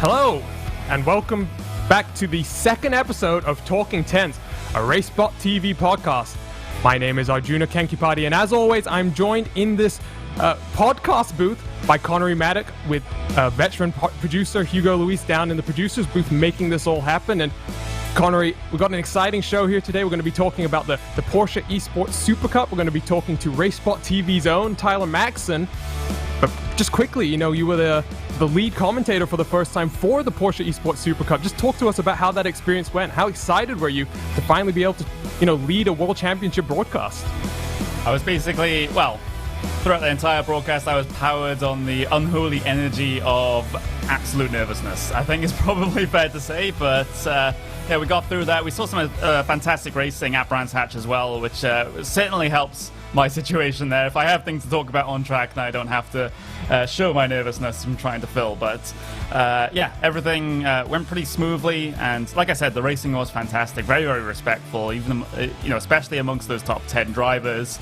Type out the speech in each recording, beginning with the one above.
Hello, and welcome back to the second episode of Talking Tens, a RaceBot TV podcast. My name is Arjuna Kenkipati, and as always, I'm joined in this podcast booth by Connery Maddock with veteran producer Hugo Luis down in the producer's booth making this all happen. And Connery, we've got an exciting show here today. We're going to be talking about the Porsche Esports Super Cup. We're going to be talking to RaceBot TV's own Tyler Maxson. But just quickly, you were the lead commentator for the first time for the Porsche Esports Super Cup. Just talk to us about how that experience went. How excited were you to finally be able to, lead a World Championship broadcast? I was basically, throughout the entire broadcast, I was powered on the unholy energy of absolute nervousness. I think it's probably fair to say, but we got through that. We saw some fantastic racing at Brands Hatch as well, which certainly helps my situation there. If I have things to talk about on track, then I don't have to show my nervousness from trying to fill. But everything went pretty smoothly, and like I said, the racing was fantastic, very, very respectful, even especially amongst those top 10 drivers.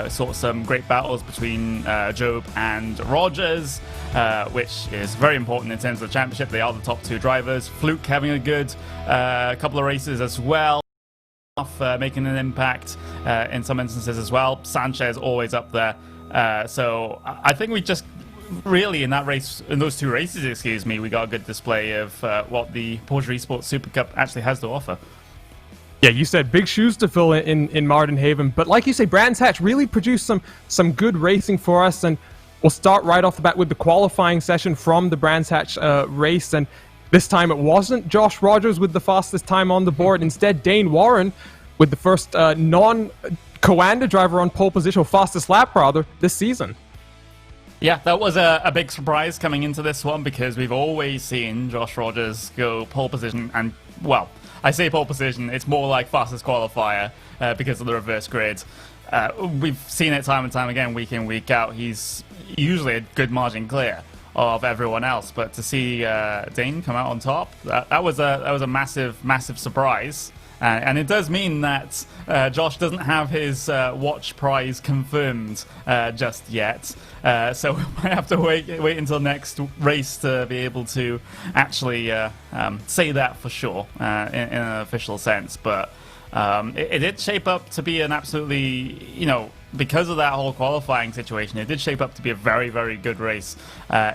Saw some great battles between Job and Rogers, which is very important in terms of the championship. They are the top two drivers. Fluke having a good couple of races as well, making an impact in some instances as well. Sanchez always up there. So I think we just really in those two races, we got a good display of what the Porsche Esports Super Cup actually has to offer. Yeah, you said big shoes to fill in Martin Haven, but like you say, Brands Hatch really produced some good racing for us, and we'll start right off the bat with the qualifying session from the Brands Hatch race. And this time it wasn't Josh Rogers with the fastest time on the board. Instead, Dane Warren with the first non-Coanda driver on pole position, or fastest lap rather, this season. Yeah, that was a big surprise coming into this one, because we've always seen Josh Rogers go pole position, and, I say pole position, it's more like fastest qualifier because of the reverse grid. We've seen it time and time again, week in, week out. He's usually a good margin clear of everyone else, but to see Dane come out on top, that was a massive surprise. And it does mean that Josh doesn't have his watch prize confirmed just yet, so we might have to wait until next race to be able to actually say that for sure in an official sense. But it did shape up to be an absolutely, because of that whole qualifying situation, it did shape up to be a very, very good race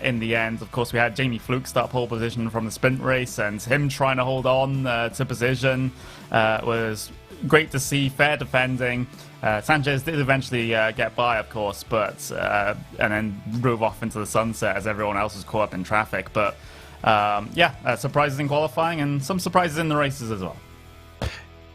in the end. Of course, we had Jamie Fluke start pole position from the sprint race, and him trying to hold on to position was great to see. Fair defending. Sanchez did eventually get by, of course, but and then drove off into the sunset as everyone else was caught up in traffic. But surprises in qualifying and some surprises in the races as well.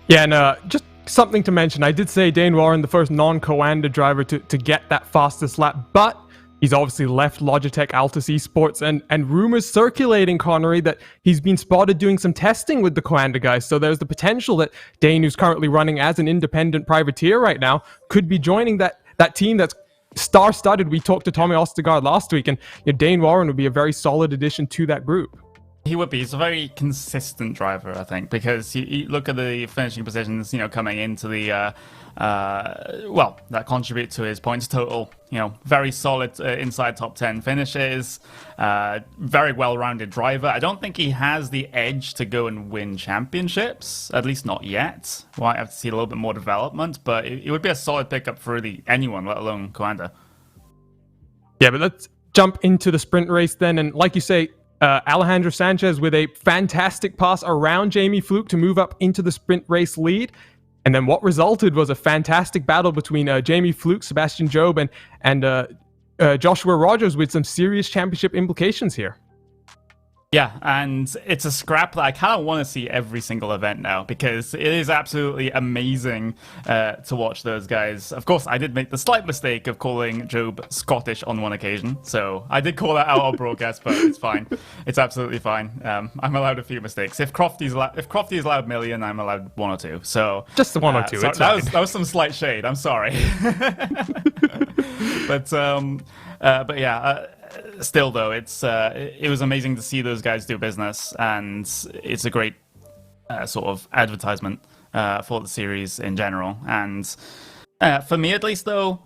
Yeah, and just something to mention, I did say Dane Warren, the first non-Coanda driver to get that fastest lap, but he's obviously left Logitech Altus Esports, and rumors circulating, Connery, that he's been spotted doing some testing with the Coanda guys. So there's the potential that Dane, who's currently running as an independent privateer right now, could be joining that team that's star-studded. We talked to Tommy Ostergaard last week, and Dane Warren would be a very solid addition to that group. He would be. He's a very consistent driver, I think, because you look at the finishing positions, coming into the, that contribute to his points total. Very solid inside top 10 finishes, very well-rounded driver. I don't think he has the edge to go and win championships, at least not yet. Might have to see a little bit more development, but it would be a solid pickup for really anyone, let alone Coanda. Yeah, but let's jump into the sprint race then, and like you say, Alejandro Sanchez with a fantastic pass around Jamie Fluke to move up into the sprint race lead. And then what resulted was a fantastic battle between Jamie Fluke, Sebastian Job, and Joshua Rogers, with some serious championship implications here. Yeah, and it's a scrap that I kind of want to see every single event now, because it is absolutely amazing to watch those guys. Of course, I did make the slight mistake of calling Job Scottish on one occasion, so I did call that out on broadcast, but it's fine. It's absolutely fine. I'm allowed a few mistakes. If Crofty's allowed a million, I'm allowed one or two. So just the one or two. That was some slight shade. I'm sorry. But yeah. Still, though, it was amazing to see those guys do business, and it's a great sort of advertisement for the series in general. And for me, at least, though,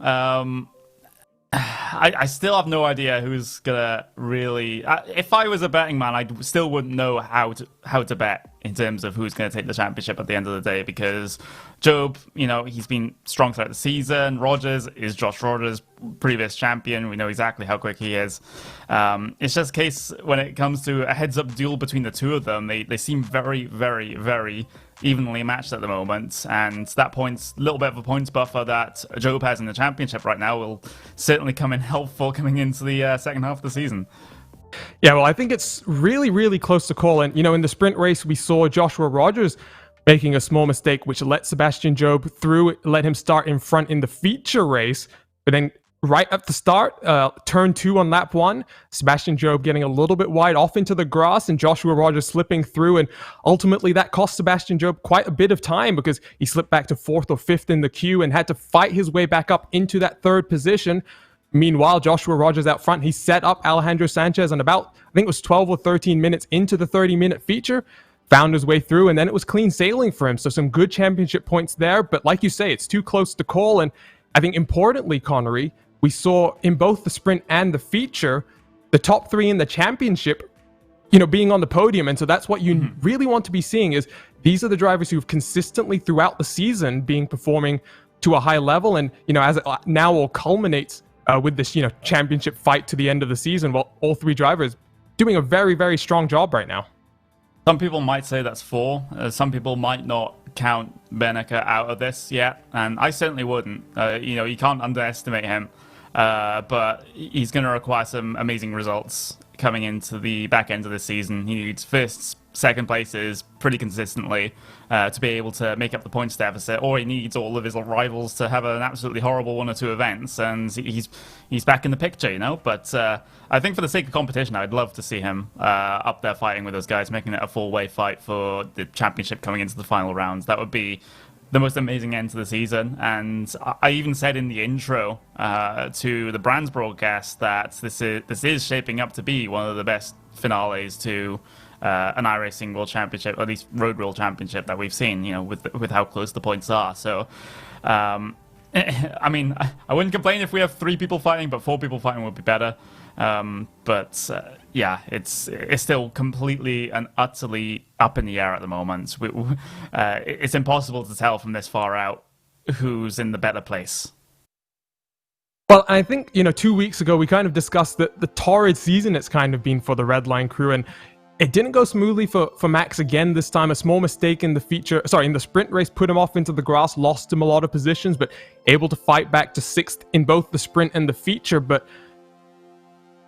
I still have no idea who's gonna really. If I was a betting man, I still wouldn't know how to bet in terms of who's gonna take the championship at the end of the day, because Job, he's been strong throughout the season. Rogers is Josh Rogers, previous champion. We know exactly how quick he is. It's just a case when it comes to a heads-up duel between the two of them. They seem very, very, very evenly matched at the moment, and that little bit of a points buffer that Job has in the championship right now will certainly come in helpful coming into the second half of the season. Yeah, well, I think it's really, really close to call. And, in the sprint race, we saw Joshua Rogers making a small mistake, which let Sebastian Job through, let him start in front in the feature race. But then right at the start, turn 2 on lap 1, Sebastian Job getting a little bit wide off into the grass and Joshua Rogers slipping through. And ultimately that cost Sebastian Job quite a bit of time, because he slipped back to 4th or 5th in the queue and had to fight his way back up into that 3rd position. Meanwhile, Joshua Rogers out front, he set up Alejandro Sanchez, and about, I think it was 12 or 13 minutes into the 30-minute feature, found his way through, and then it was clean sailing for him. So some good championship points there. But like you say, it's too close to call. And I think importantly, Connery, we saw in both the sprint and the feature, the top 3 in the championship, being on the podium. And so that's what you really want to be seeing, is these are the drivers who've consistently throughout the season performing to a high level. And, as it now all culminates with this, championship fight to the end of the season, well, all 3 drivers doing a very, very strong job right now. Some people might say that's 4. Some people might not count Beneke out of this yet, and I certainly wouldn't. You can't underestimate him, but he's going to require some amazing results coming into the back end of the season. He needs first, second places pretty consistently to be able to make up the points deficit, or he needs all of his rivals to have an absolutely horrible 1 or 2 events, and he's back in the picture, But I think for the sake of competition, I'd love to see him up there fighting with those guys, making it a full-way fight for the championship coming into the final rounds. That would be the most amazing end to the season. And I even said in the intro to the Brands broadcast that this is shaping up to be one of the best finales to an iRacing World Championship, or at least Road World Championship that we've seen, with how close the points are. So, I mean, I wouldn't complain if we have 3 people fighting, but 4 people fighting would be better. Yeah, it's still completely and utterly up in the air at the moment. It's impossible to tell from this far out who's in the better place. Well, I think, 2 weeks ago, we kind of discussed the torrid season it's kind of been for the Red Line crew, and it didn't go smoothly for Max again this time. A small mistake in the sprint race put him off into the grass, lost him a lot of positions, but able to fight back to 6th in both the sprint and the feature. But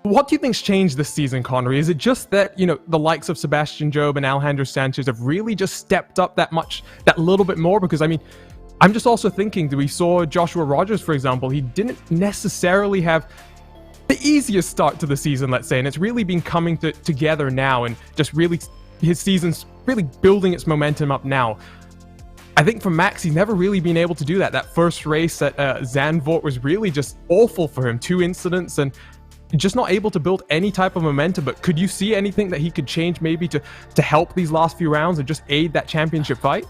what do you think's changed this season, Connery? Is it just that, the likes of Sebastian Job and Alejandro Sanchez have really just stepped up that little bit more? Because, I mean, I'm just also thinking that we saw Joshua Rogers, for example. He didn't necessarily have the easiest start to the season, let's say, and it's really been coming together now, and just really his season's really building its momentum up now. I think for Max, he's never really been able to do that. That first race at Zandvoort was really just awful for him. 2 incidents and just not able to build any type of momentum. But could you see anything that he could change maybe to help these last few rounds and just aid that championship fight?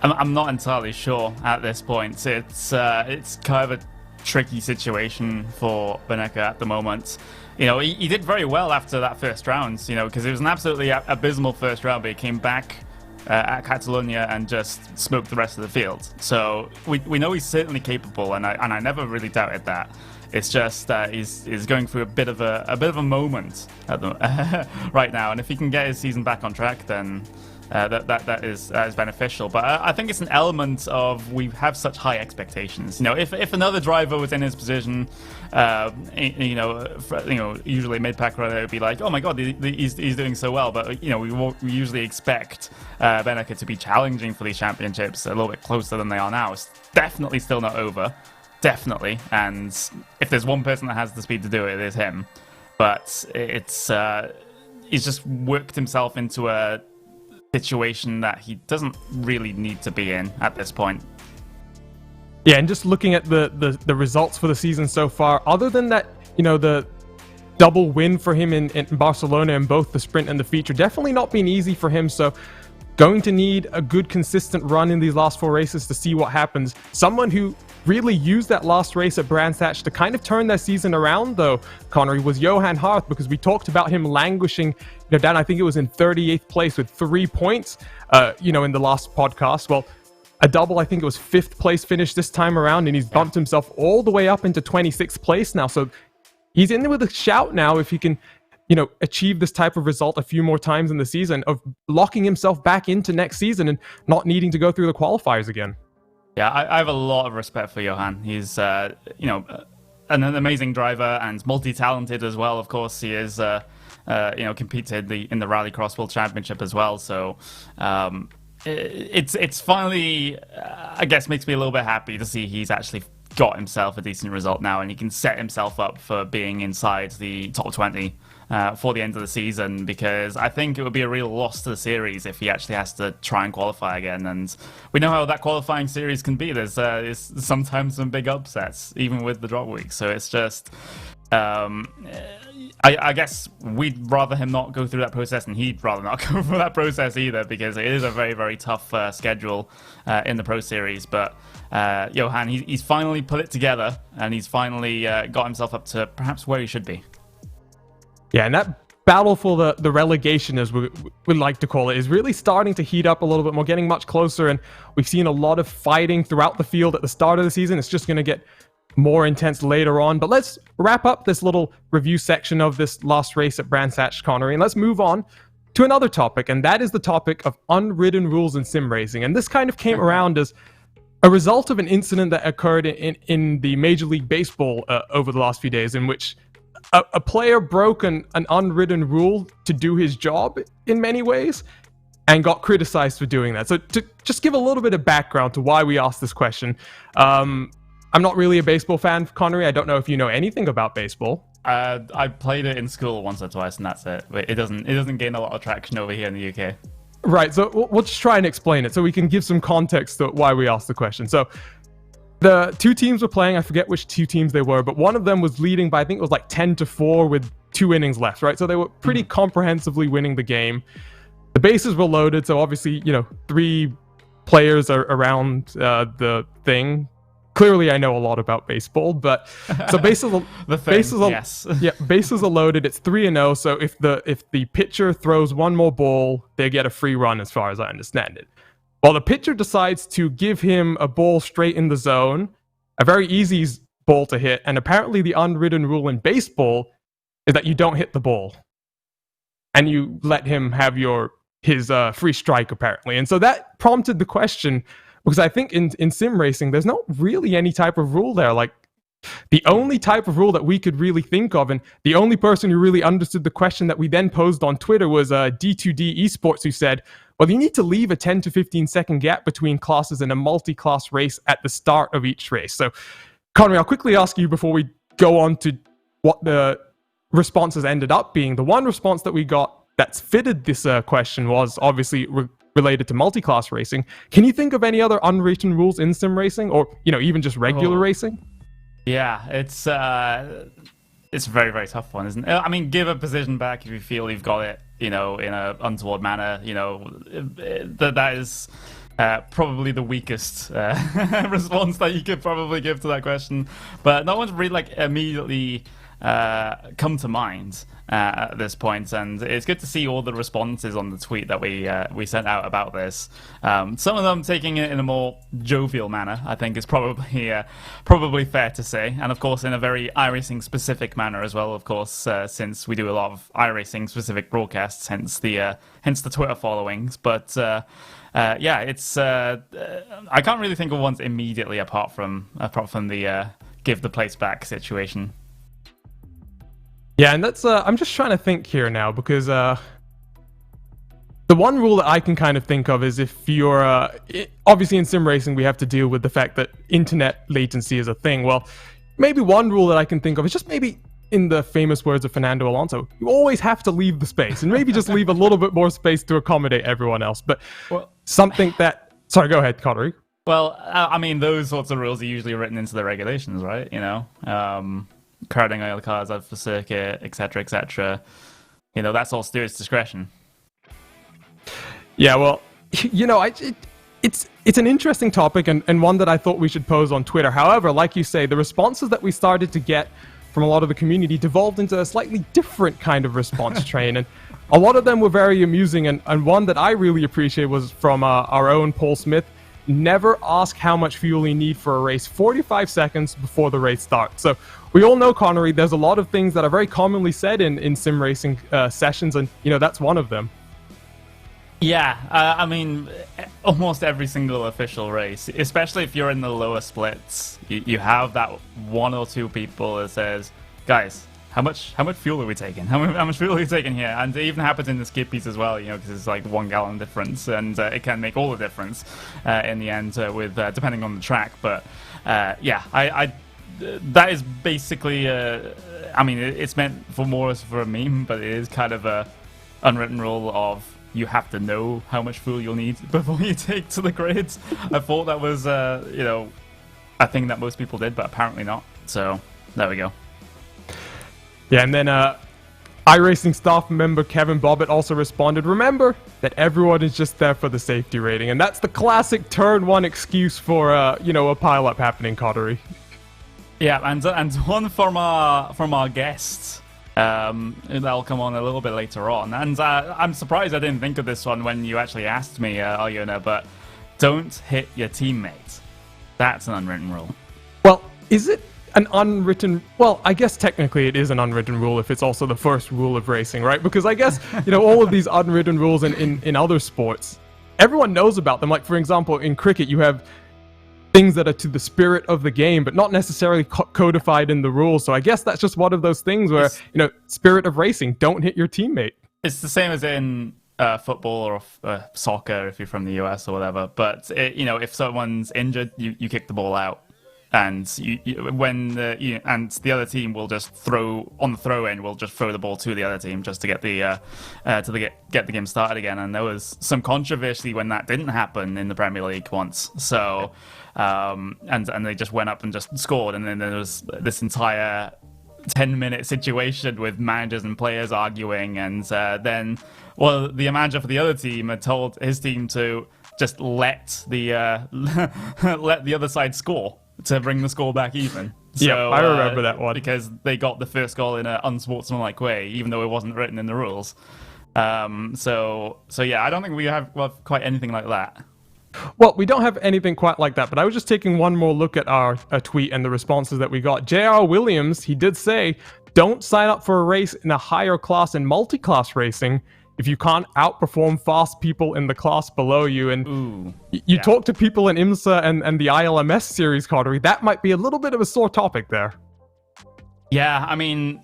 I'm not entirely sure at this point. It's kind of a tricky situation for Beneke at the moment. He did very well after that first round, because it was an absolutely abysmal first round, but he came back at Catalonia and just smoked the rest of the field. So we know he's certainly capable, and I never really doubted that. It's just he's going through a bit of a moment at the, right now, and if he can get his season back on track, then that is beneficial. But I think it's an element of we have such high expectations. If another driver was in his position, usually mid-pack rider would be like, oh my god, he's doing so well. But we usually expect Beneke to be challenging for these championships a little bit closer than they are now. It's definitely still not over, definitely. And if there's one person that has the speed to do it, it is him. But he's just worked himself into a situation that he doesn't really need to be in at this point. Yeah, and just looking at the results for the season so far, other than that, the double win for him in Barcelona in both the sprint and the feature, definitely not been easy for him. So going to need a good consistent run in these last 4 races to see what happens. Someone who really used that last race at Brands Hatch to kind of turn their season around, though, Connery, was Johan Harth, because we talked about him languishing, down, I think it was in 38th place with 3 points, in the last podcast. Well, a double, I think it was 5th place finish this time around, and he's bumped himself all the way up into 26th place now. So he's in there with a shout now if he can, achieve this type of result a few more times in the season, of locking himself back into next season and not needing to go through the qualifiers again. Yeah, I have a lot of respect for Johan. He's, an amazing driver and multi-talented as well. Of course, he is, competed in the Rallycross World Championship as well. So it's finally, I guess, makes me a little bit happy to see he's actually got himself a decent result now, and he can set himself up for being inside the top 20 for the end of the season, because I think it would be a real loss to the series if he actually has to try and qualify again. And we know how that qualifying series can be. There's sometimes some big upsets, even with the drop week. So it's just, I guess we'd rather him not go through that process, and he'd rather not go through that process either, because it is a very, very tough schedule in the Pro Series. But Johan, he's finally put it together, and he's finally got himself up to perhaps where he should be. Yeah, and that battle for the relegation, as we like to call it, is really starting to heat up a little bit more, getting much closer, and we've seen a lot of fighting throughout the field at the start of the season. It's just going to get more intense later on. But let's wrap up this little review section of this last race at Brands Hatch, Connery, and let's move on to another topic, and that is the topic of unwritten rules in sim racing. And this kind of came around as a result of an incident that occurred in the Major League Baseball over the last few days, in which a player broke an unwritten rule to do his job in many ways and got criticized for doing that. So to just give a little bit of background to why we asked this question, I'm not really a baseball fan, Connery. I don't know if you know anything about baseball. I played it in school once or twice, and that's it. It doesn't gain a lot of traction over here in the UK. Right, so we'll just try and explain it so we can give some context to why we asked the question. So the 2 teams were playing, I forget which 2 teams they were, but one of them was leading by, I think it was like 10-4 with 2 innings left, right? So they were pretty comprehensively winning the game. The bases were loaded, so obviously, 3 players are around the thing. Clearly, I know a lot about baseball, but so bases are loaded. It's 3-0. So if the pitcher throws one more ball, they get a free run, as far as I understand it. Well, the pitcher decides to give him a ball straight in the zone, a very easy ball to hit, and apparently the unwritten rule in baseball is that you don't hit the ball, and you let him have his free strike, apparently. And so that prompted the question, because I think in sim racing, there's not really any type of rule there. Like, the only type of rule that we could really think of, and the only person who really understood the question that we then posed on Twitter, was D2D Esports, who said, well, you need to leave a 10 to 15 second gap between classes in a multi-class race at the start of each race. So, Connery, I'll quickly ask you before we go on to what the responses ended up being. The one response that we got that's fitted this question was obviously related to multi-class racing. Can you think of any other unwritten rules in sim racing, or even just regular racing? Yeah, it's a very, very tough one, isn't it? I mean, give a position back if you feel you've got it, in a untoward manner. That is probably the weakest response that you could probably give to that question. But no one's really immediately come to mind at this point, and it's good to see all the responses on the tweet that we sent out about this. Some of them taking it in a more jovial manner, I think, is probably fair to say, and of course in a very iRacing specific manner as well. Of course, since we do a lot of iRacing specific broadcasts, hence the Twitter followings. But yeah, it's I can't really think of ones immediately apart from the give the place back situation. Yeah, and that's I'm just trying to think here now, because the one rule that I can kind of think of is if you're obviously in sim racing we have to deal with the fact that internet latency is a thing. Well, maybe one rule that I can think of is just maybe, in the famous words of Fernando Alonso, you always have to leave the space, and maybe just leave a little bit more space to accommodate everyone else. But something that... Sorry, go ahead, Connery. Well, I mean, those sorts of rules are usually written into the regulations, right? Crowding other cars out for circuit, etc., etc. That's all stewards' discretion. Yeah, well, It's an interesting topic and one that I thought we should pose on Twitter. However, like you say, the responses that we started to get from a lot of the community devolved into a slightly different kind of response train, and a lot of them were very amusing, and one that I really appreciate was from our own Paul Smith. Never ask how much fuel you need for a race 45 seconds before the race starts. So we all know, Connery, there's a lot of things that are very commonly said in sim racing sessions, and that's one of them. Yeah, I mean, almost every single official race, especially if you're in the lower splits, you have that one or two people that says, guys, how much fuel are we taking? How much fuel are we taking here? And it even happens in the skid piece as well, because it's like 1 gallon difference, and it can make all the difference in the end with depending on the track. But I that is basically, I mean, it's meant for more as for a meme, but it is kind of a unwritten rule of you have to know how much fuel you'll need before you take to the grids. I thought that was, a thing that most people did, but apparently not. So there we go. Yeah, and then iRacing staff member Kevin Bobbitt also responded, remember that everyone is just there for the safety rating. And that's the classic turn one excuse for, a pile-up happening, Cottery. Yeah, and one from our guests. That'll come on a little bit later on. And I'm surprised I didn't think of this one when you actually asked me, Aljona, but don't hit your teammate. That's an unwritten rule. Well, is it an unwritten... Well, I guess technically it is an unwritten rule if it's also the first rule of racing, right? Because I guess, all of these unwritten rules in other sports, everyone knows about them. Like, for example, in cricket, you have things that are to the spirit of the game, but not necessarily codified in the rules. So I guess that's just one of those things where, spirit of racing, don't hit your teammate. It's the same as in football or soccer if you're from the US or whatever. But, if someone's injured, you kick the ball out. And when the other team will just throw on the throw in, will just throw the ball to the other team just to get the get the game started again. And there was some controversy when that didn't happen in the Premier League once. So and they just went up and just scored, and then there was this entire 10-minute situation with managers and players arguing, and then the manager for the other team had told his team to just let the other side score to bring the score back even. So, yeah, I remember that one. Because they got the first goal in an unsportsmanlike way, even though it wasn't written in the rules. So yeah, I don't think we have quite anything like that. Well, we don't have anything quite like that, but I was just taking one more look at our tweet and the responses that we got. J.R. Williams, he did say, don't sign up for a race in a higher class in multi-class racing if you can't outperform fast people in the class below you. And you talk to people in IMSA and the ILMS series, Cottery, that might be a little bit of a sore topic there. Yeah, I mean,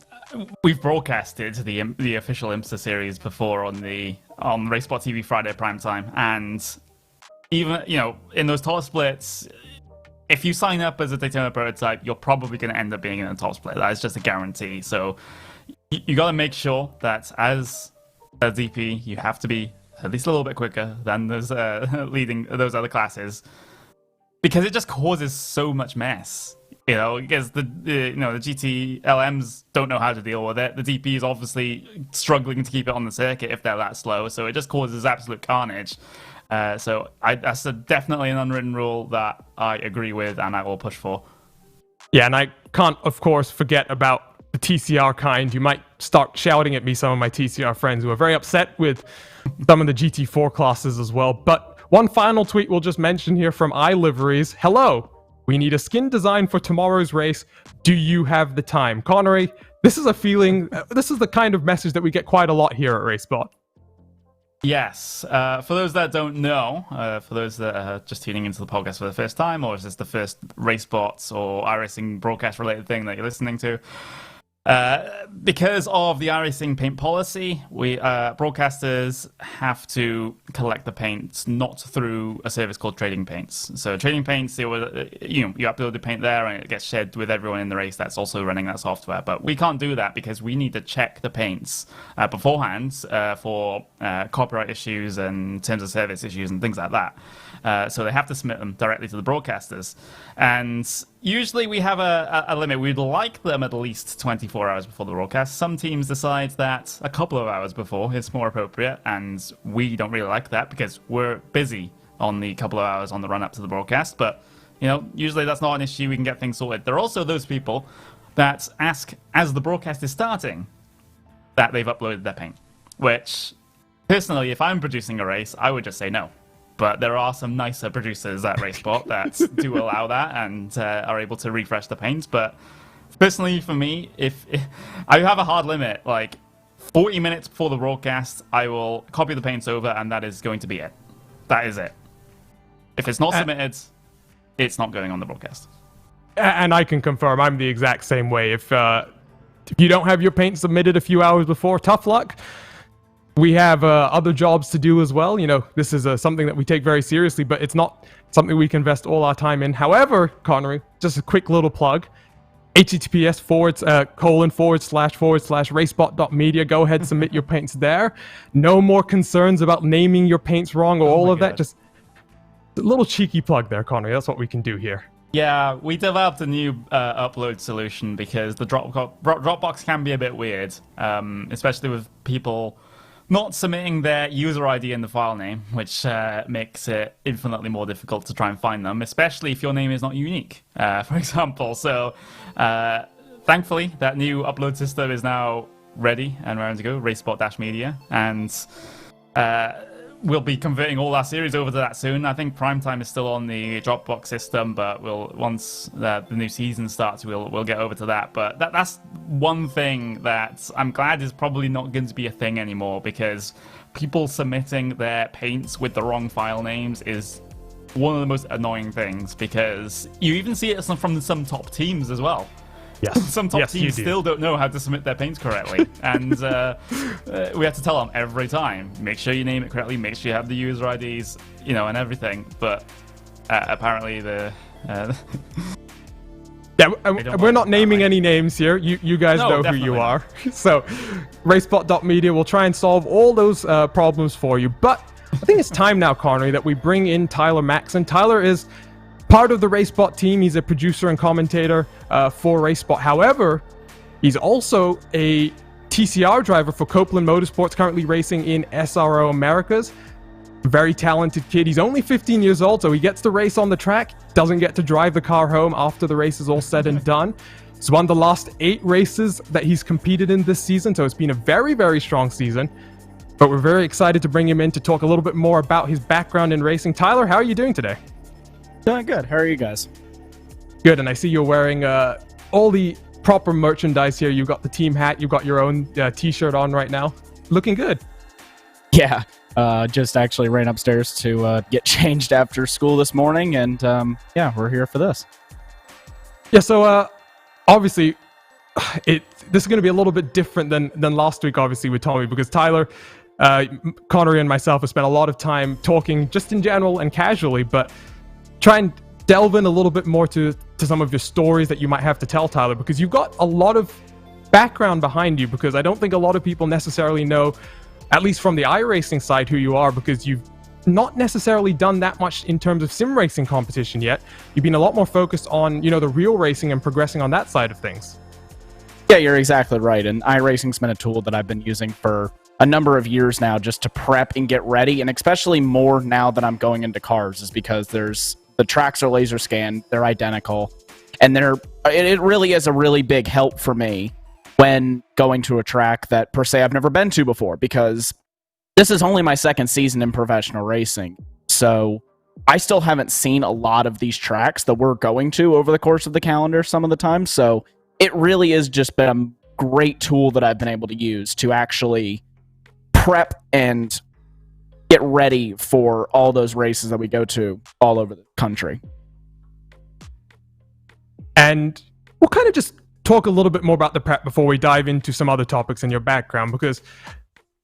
we've broadcasted the official IMSA series before on RaceSpot TV Friday primetime, and even, in those top splits, if you sign up as a Daytona prototype, you're probably going to end up being in a top split. That is just a guarantee. So you got to make sure that as a DP, you have to be at least a little bit quicker than those leading those other classes, because it just causes so much mess. Because the GT-LMs don't know how to deal with it. The DP is obviously struggling to keep it on the circuit if they're that slow, so it just causes absolute carnage. So that's definitely an unwritten rule that I agree with and I will push for. Yeah, and I can't, of course, forget about the TCR kind. You might start shouting at me, some of my TCR friends who are very upset with some of the GT4 classes as well. But one final tweet we'll just mention here from iLiveries. Hello, we need a skin design for tomorrow's race. Do you have the time? Connery, this is the kind of message that we get quite a lot here at RaceSpot. Yes. For those that don't know, for those that are just tuning into the podcast for the first time, or is this the first RaceSpots or iRacing broadcast related thing that you're listening to, because of the iRacing paint policy, we broadcasters have to collect the paints not through a service called Trading Paints. So Trading Paints, you upload the paint there and it gets shared with everyone in the race that's also running that software. But we can't do that because we need to check the paints beforehand for copyright issues and terms of service issues and things like that. So they have to submit them directly to the broadcasters. And usually we have a limit. We'd like them at least 24 hours before the broadcast. Some teams decide that a couple of hours before is more appropriate, and we don't really like that because we're busy on the couple of hours on the run-up to the broadcast. But, usually that's not an issue. We can get things sorted. There are also those people that ask, as the broadcast is starting, that they've uploaded their paint, which, personally, if I'm producing a race, I would just say no. But there are some nicer producers at RaceBot that do allow that and are able to refresh the paint. But personally, for me, if I have a hard limit, like 40 minutes before the broadcast, I will copy the paints over, and that is going to be it. That is it. If it's not submitted, it's not going on the broadcast. And I can confirm, I'm the exact same way. If you don't have your paint submitted a few hours before, tough luck. We have other jobs to do as well. This is something that we take very seriously, but it's not something we can invest all our time in. However, Connery, just a quick little plug, https://racebot.media. Go ahead, submit your paints there. No more concerns about naming your paints wrong or all of that. Just a little cheeky plug there, Connery. That's what we can do here. Yeah, we developed a new upload solution because the Dropbox can be a bit weird, especially with people not submitting their user ID in the file name, which makes it infinitely more difficult to try and find them, especially if your name is not unique, for example. So, thankfully, that new upload system is now ready and ready to go, RaceBot-Media, and we'll be converting all our series over to that soon. I think Primetime is still on the Dropbox system, but once the new season starts, we'll get over to that. But that's one thing that I'm glad is probably not going to be a thing anymore, because people submitting their paints with the wrong file names is one of the most annoying things, because you even see it from some top teams as well. Yes. Some top teams still don't know how to submit their paints correctly, and we have to tell them every time, make sure you name it correctly, make sure you have the user IDs, and everything. But apparently we're not naming any names here. You guys know who you are. So RaceBot.media will try and solve all those problems for you. But I think it's time now, Connery, that we bring in Tyler Maxson. Tyler is part of the RaceBot team. He's a producer and commentator for RaceBot. However, he's also a TCR driver for Copeland Motorsports, currently racing in SRO Americas. Very talented kid. He's only 15 years old, so he gets to race on the track, doesn't get to drive the car home after the race is all said and done. He's won the last 8 races that he's competed in this season, so it's been a very, very strong season. But we're very excited to bring him in to talk a little bit more about his background in racing. Tyler, how are you doing today? Doing good. How are you guys? Good, and I see you're wearing all the proper merchandise here. You've got the team hat, you've got your own t-shirt on right now. Looking good. Yeah, just actually ran upstairs to get changed after school this morning, and yeah, we're here for this. Yeah, so obviously, this is going to be a little bit different than last week, obviously, with Tommy, because Tyler, Connery, and myself have spent a lot of time talking just in general and casually, but try and delve in a little bit more to some of your stories that you might have to tell, Tyler, because you've got a lot of background behind you, because I don't think a lot of people necessarily know, at least from the iRacing side, who you are, because you've not necessarily done that much in terms of sim racing competition yet. You've been a lot more focused on, the real racing and progressing on that side of things. Yeah, you're exactly right. And iRacing's been a tool that I've been using for a number of years now, just to prep and get ready, and especially more now that I'm going into cars, is because the tracks are laser scanned, they're identical, and it really is a really big help for me when going to a track that per se I've never been to before, because this is only my second season in professional racing. So I still haven't seen a lot of these tracks that we're going to over the course of the calendar some of the time. So it really is just been a great tool that I've been able to use to actually prep and get ready for all those races that we go to all over the country. And we'll kind of just talk a little bit more about the prep before we dive into some other topics in your background, because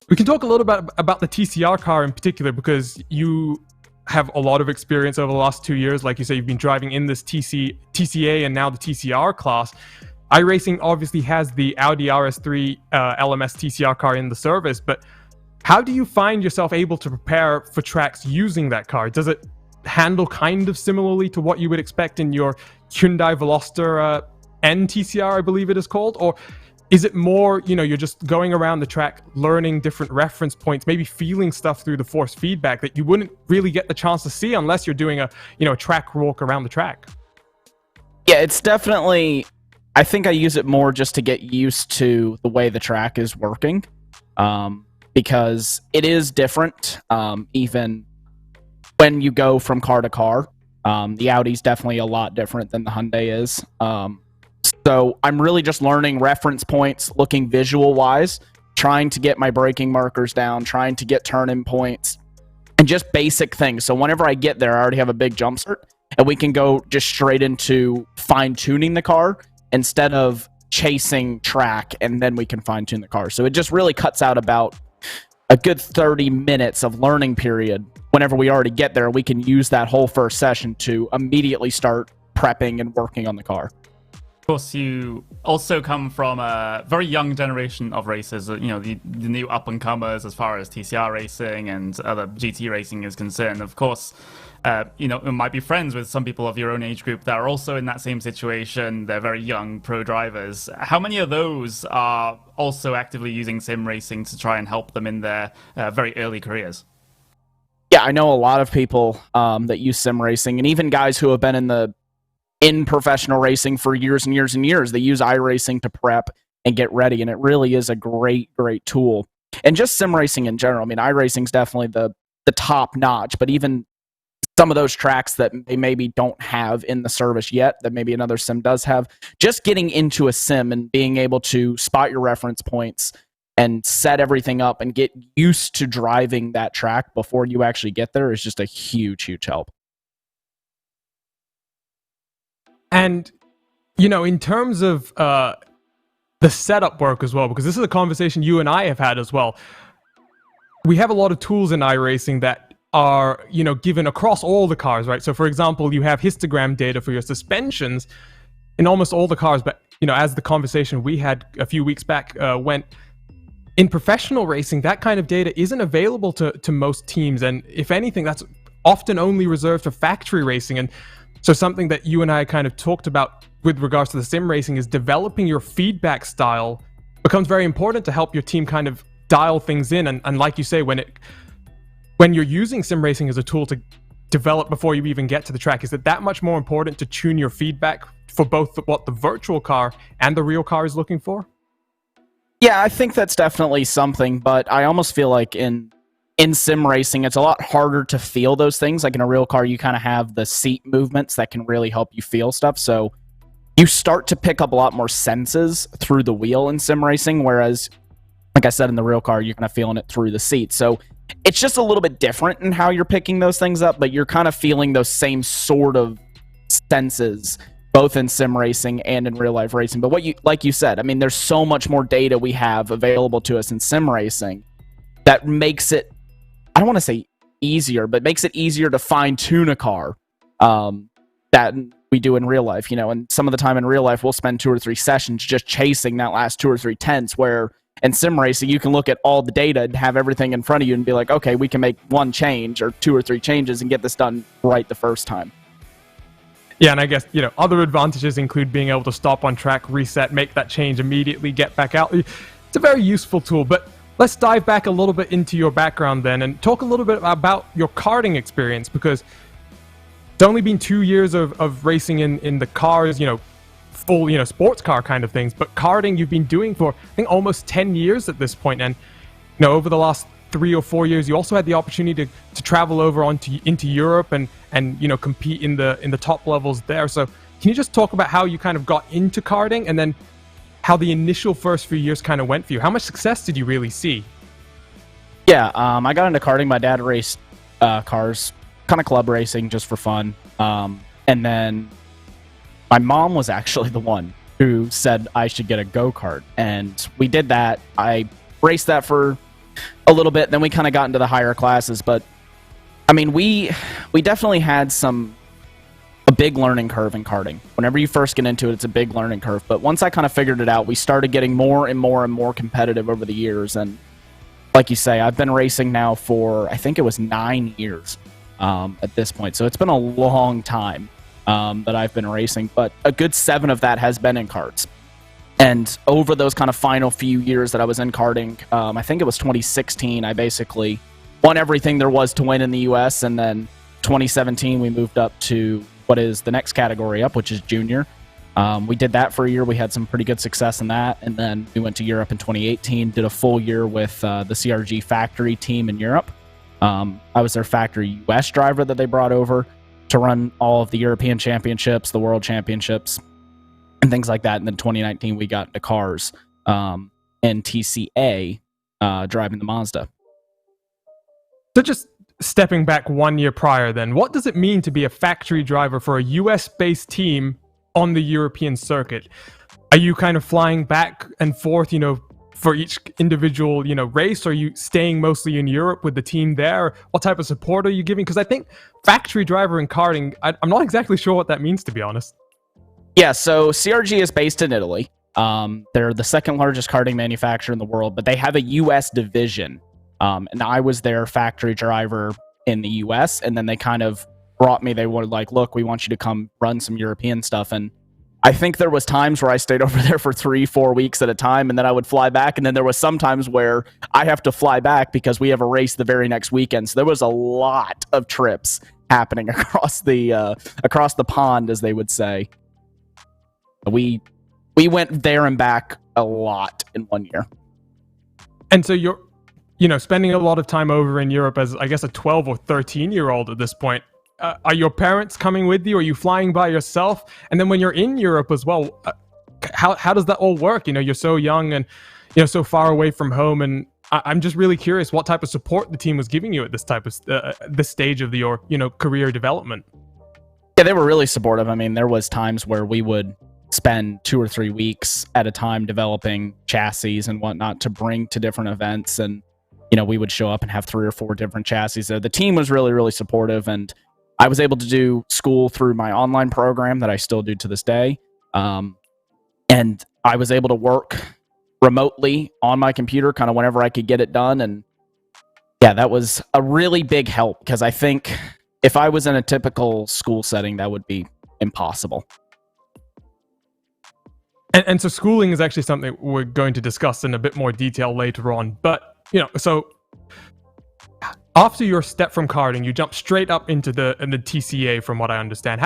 we can talk a little bit about the TCR car in particular, because you have a lot of experience over the last 2 years. Like you say, you've been driving in this TCA and now the TCR class. iRacing obviously has the Audi RS3 LMS TCR car in the service, but how do you find yourself able to prepare for tracks using that car? Does it handle kind of similarly to what you would expect in your Hyundai Veloster N TCR, I believe it is called? Or is it more, you're just going around the track, learning different reference points, maybe feeling stuff through the force feedback that you wouldn't really get the chance to see unless you're doing a track walk around the track? Yeah, it's definitely, I think I use it more just to get used to the way the track is working, because it is different, even when you go from car to car. The Audi's definitely a lot different than the Hyundai is. So I'm really just learning reference points, looking visual-wise, trying to get my braking markers down, trying to get turn-in points, and just basic things. So whenever I get there, I already have a big jump start, and we can go just straight into fine-tuning the car instead of chasing track, and then we can fine-tune the car. So it just really cuts out about a good 30 minutes of learning period. Whenever we already get there, we can use that whole first session to immediately start prepping and working on the car. Of course, you also come from a very young generation of racers, the new up-and-comers as far as TCR racing and other GT racing is concerned. Of course, you might be friends with some people of your own age group that are also in that same situation. They're very young pro drivers. How many of those are also actively using sim racing to try and help them in their very early careers? Yeah, I know a lot of people that use sim racing, and even guys who have been in professional racing for years and years and years. They use iRacing to prep and get ready, and it really is a great, great tool. And just sim racing in general. I mean, iRacing is definitely the top notch, but even some of those tracks that they maybe don't have in the service yet, that maybe another sim does have, just getting into a sim and being able to spot your reference points and set everything up and get used to driving that track before you actually get there is just a huge, huge help. And, in terms of the setup work as well, because this is a conversation you and I have had as well, we have a lot of tools in iRacing that are, given across all the cars, right? So, for example, you have histogram data for your suspensions in almost all the cars, but, as the conversation we had a few weeks back went, in professional racing, that kind of data isn't available to most teams, and if anything, that's often only reserved for factory racing. And so something that you and I kind of talked about with regards to the sim racing is developing your feedback style becomes very important to help your team kind of dial things in. And like you say, when you're using sim racing as a tool to develop before you even get to the track, is it that much more important to tune your feedback for both what the virtual car and the real car is looking for? Yeah, I think that's definitely something, but I almost feel like in sim racing, it's a lot harder to feel those things. Like in a real car, you kind of have the seat movements that can really help you feel stuff. So you start to pick up a lot more senses through the wheel in sim racing, whereas, like I said, in the real car, you're kind of feeling it through the seat. So it's just a little bit different in how you're picking those things up, but you're kind of feeling those same sort of senses both in sim racing and in real life racing. But like you said, I mean, there's so much more data we have available to us in sim racing that makes it, I don't want to say easier, but makes it easier to fine tune a car that we do in real life, and some of the time in real life, we'll spend 2 or 3 sessions just chasing that last 2 or 3 tenths, where in sim racing, you can look at all the data and have everything in front of you and be like, okay, we can make 1 change or 2 or 3 changes and get this done right the first time. Yeah, and I guess, other advantages include being able to stop on track, reset, make that change immediately, get back out. It's a very useful tool, but let's dive back a little bit into your background then and talk a little bit about your karting experience, because it's only been 2 years of racing in the cars, full, sports car kind of things, but karting you've been doing for, I think, almost 10 years at this point. And, over the last 3 or 4 years, you also had the opportunity to travel over into Europe and compete in the top levels there. So can you just talk about how you kind of got into karting and then how the initial first few years kind of went for you? How much success did you really see? Yeah, I got into karting. My dad raced cars, kind of club racing just for fun. And then my mom was actually the one who said I should get a go-kart. And we did that. I raced that for a little bit. Then we kind of got into the higher classes. But, I mean, we definitely had a big learning curve in karting. Whenever you first get into it, it's a big learning curve. But once I kind of figured it out, we started getting more and more and more competitive over the years. And like you say, I've been racing now for, I think it was 9 years at this point. So it's been a long time. that I've been racing, but a good 7 of that has been in karts. And over those kind of final few years that I was in karting, I think it was 2016, I basically won everything there was to win in the US, and then 2017 we moved up to what is the next category up, which is junior. We did that for a year. We had some pretty good success in that, and then we went to Europe in 2018, did a full year with the CRG factory team in Europe. I was their factory US driver that they brought over to run all of the European championships, the world championships, and things like that. And then 2019, we got into cars in TCA, driving the Mazda. So just stepping back 1 year prior then, what does it mean to be a factory driver for a US-based team on the European circuit? Are you kind of flying back and forth, for each individual, race? Or are you staying mostly in Europe with the team there? What type of support are you giving? Because I think factory driver in karting, I'm not exactly sure what that means, to be honest. Yeah, so CRG is based in Italy. They're the second largest karting manufacturer in the world, but they have a US division. And I was their factory driver in the US, and then they kind of brought me. They were like, look, we want you to come run some European stuff. And I think there was times where I stayed over there for 3-4 weeks at a time, and then I would fly back. And then there was some times where I have to fly back because we have a race the very next weekend. So there was a lot of trips happening across the pond, as they would say. We went there and back a lot in 1 year. And so you're, spending a lot of time over in Europe as, I guess, a 12 or 13-year-old at this point. Are your parents coming with you? Are you flying by yourself? And then when you're in Europe as well, how does that all work? You're so young and, so far away from home. And I'm just really curious what type of support the team was giving you at this type of this stage of your, career development. Yeah, they were really supportive. I mean, there was times where we would spend 2 or 3 weeks at a time developing chassis and whatnot to bring to different events. And, we would show up and have 3 or 4 different chassis. So the team was really, really supportive. And I was able to do school through my online program that I still do to this day. And I was able to work remotely on my computer kind of whenever I could get it done. And yeah, that was a really big help, because I think if I was in a typical school setting, that would be impossible. And so schooling is actually something we're going to discuss in a bit more detail later on. But, so after your step from karting, you jump straight up into the TCA, from what I understand.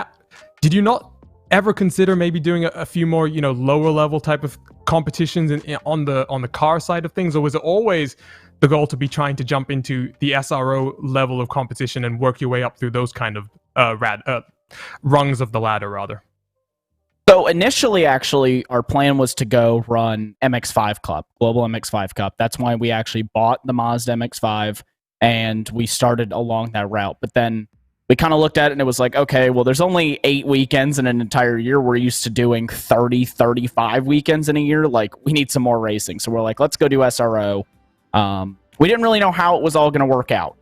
Did you not ever consider maybe doing a few more, lower level type of competitions on the car side of things? Or was it always the goal to be trying to jump into the SRO level of competition and work your way up through those kind of rungs of the ladder, rather? So initially, actually, our plan was to go run MX5 Cup, Global MX5 Cup. That's why we actually bought the Mazda MX5, and we started along that route. But then we kind of looked at it, and it was like, okay, well, there's only 8 weekends in an entire year. We're used to doing 30, 35 weekends in a year. Like, we need some more racing. So we're like, let's go do SRO. We didn't really know how it was all going to work out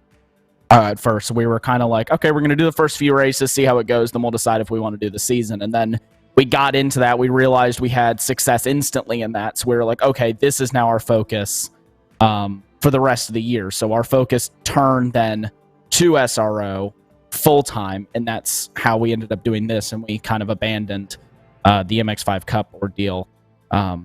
at first. So we were kind of like, okay, we're going to do the first few races, see how it goes, then we'll decide if we want to do the season. And then we got into that. We realized we had success instantly in that. So we were like, okay, this is now our focus for the rest of the year. So our focus turned then to SRO full-time, and that's how we ended up doing this. And we kind of abandoned the MX5 Cup ordeal at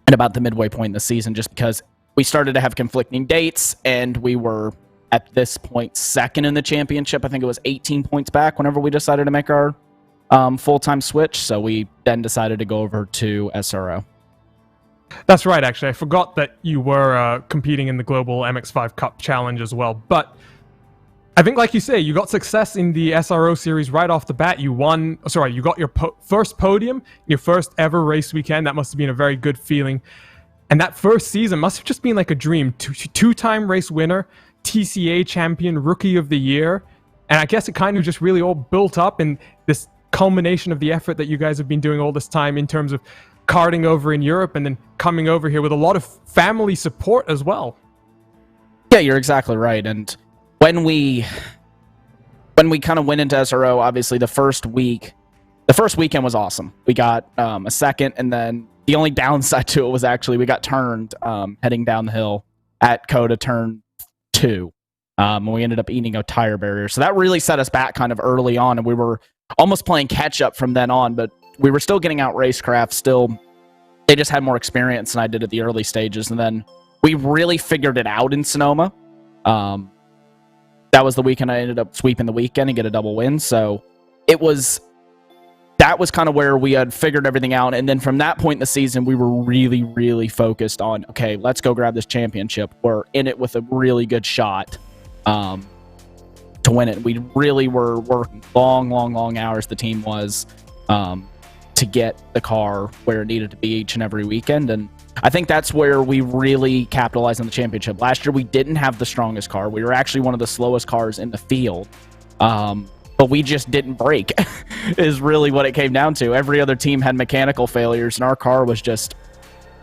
about the midway point in the season, just because we started to have conflicting dates, and we were, at this point, second in the championship. I think it was 18 points back whenever we decided to make our full-time switch. So we then decided to go over to SRO. That's right, actually. I forgot that you were competing in the Global MX5 Cup Challenge as well. But I think, like you say, you got success in the SRO series right off the bat. You got your first podium, your first ever race weekend. That must have been a very good feeling. And that first season must have just been like a dream. Two-time race winner, TCA champion, rookie of the year. And I guess it kind of just really all built up in this culmination of the effort that you guys have been doing all this time in terms of karting over in Europe, and then coming over here with a lot of family support as well. Yeah, you're exactly right. And when we kind of went into SRO, obviously the first weekend was awesome. We got a second, and then the only downside to it was actually we got turned heading down the hill at Coda turn 2. And we ended up eating a tire barrier. So that really set us back kind of early on, and we were almost playing catch up from then on, but we were still getting out racecraft. Still, they just had more experience than I did at the early stages, and then we really figured it out in Sonoma. That was the weekend I ended up sweeping the weekend and get a double win. So that was kind of where we had figured everything out. And then from that point in the season, we were really, really focused on, okay, let's go grab this championship. We're in it with a really good shot to win it. We really were working long hours, the team was, to get the car where it needed to be each and every weekend. And I think that's where we really capitalized on the championship. Last year, we didn't have the strongest car. We were actually one of the slowest cars in the field. But we just didn't break, is really what it came down to. Every other team had mechanical failures, and our car was just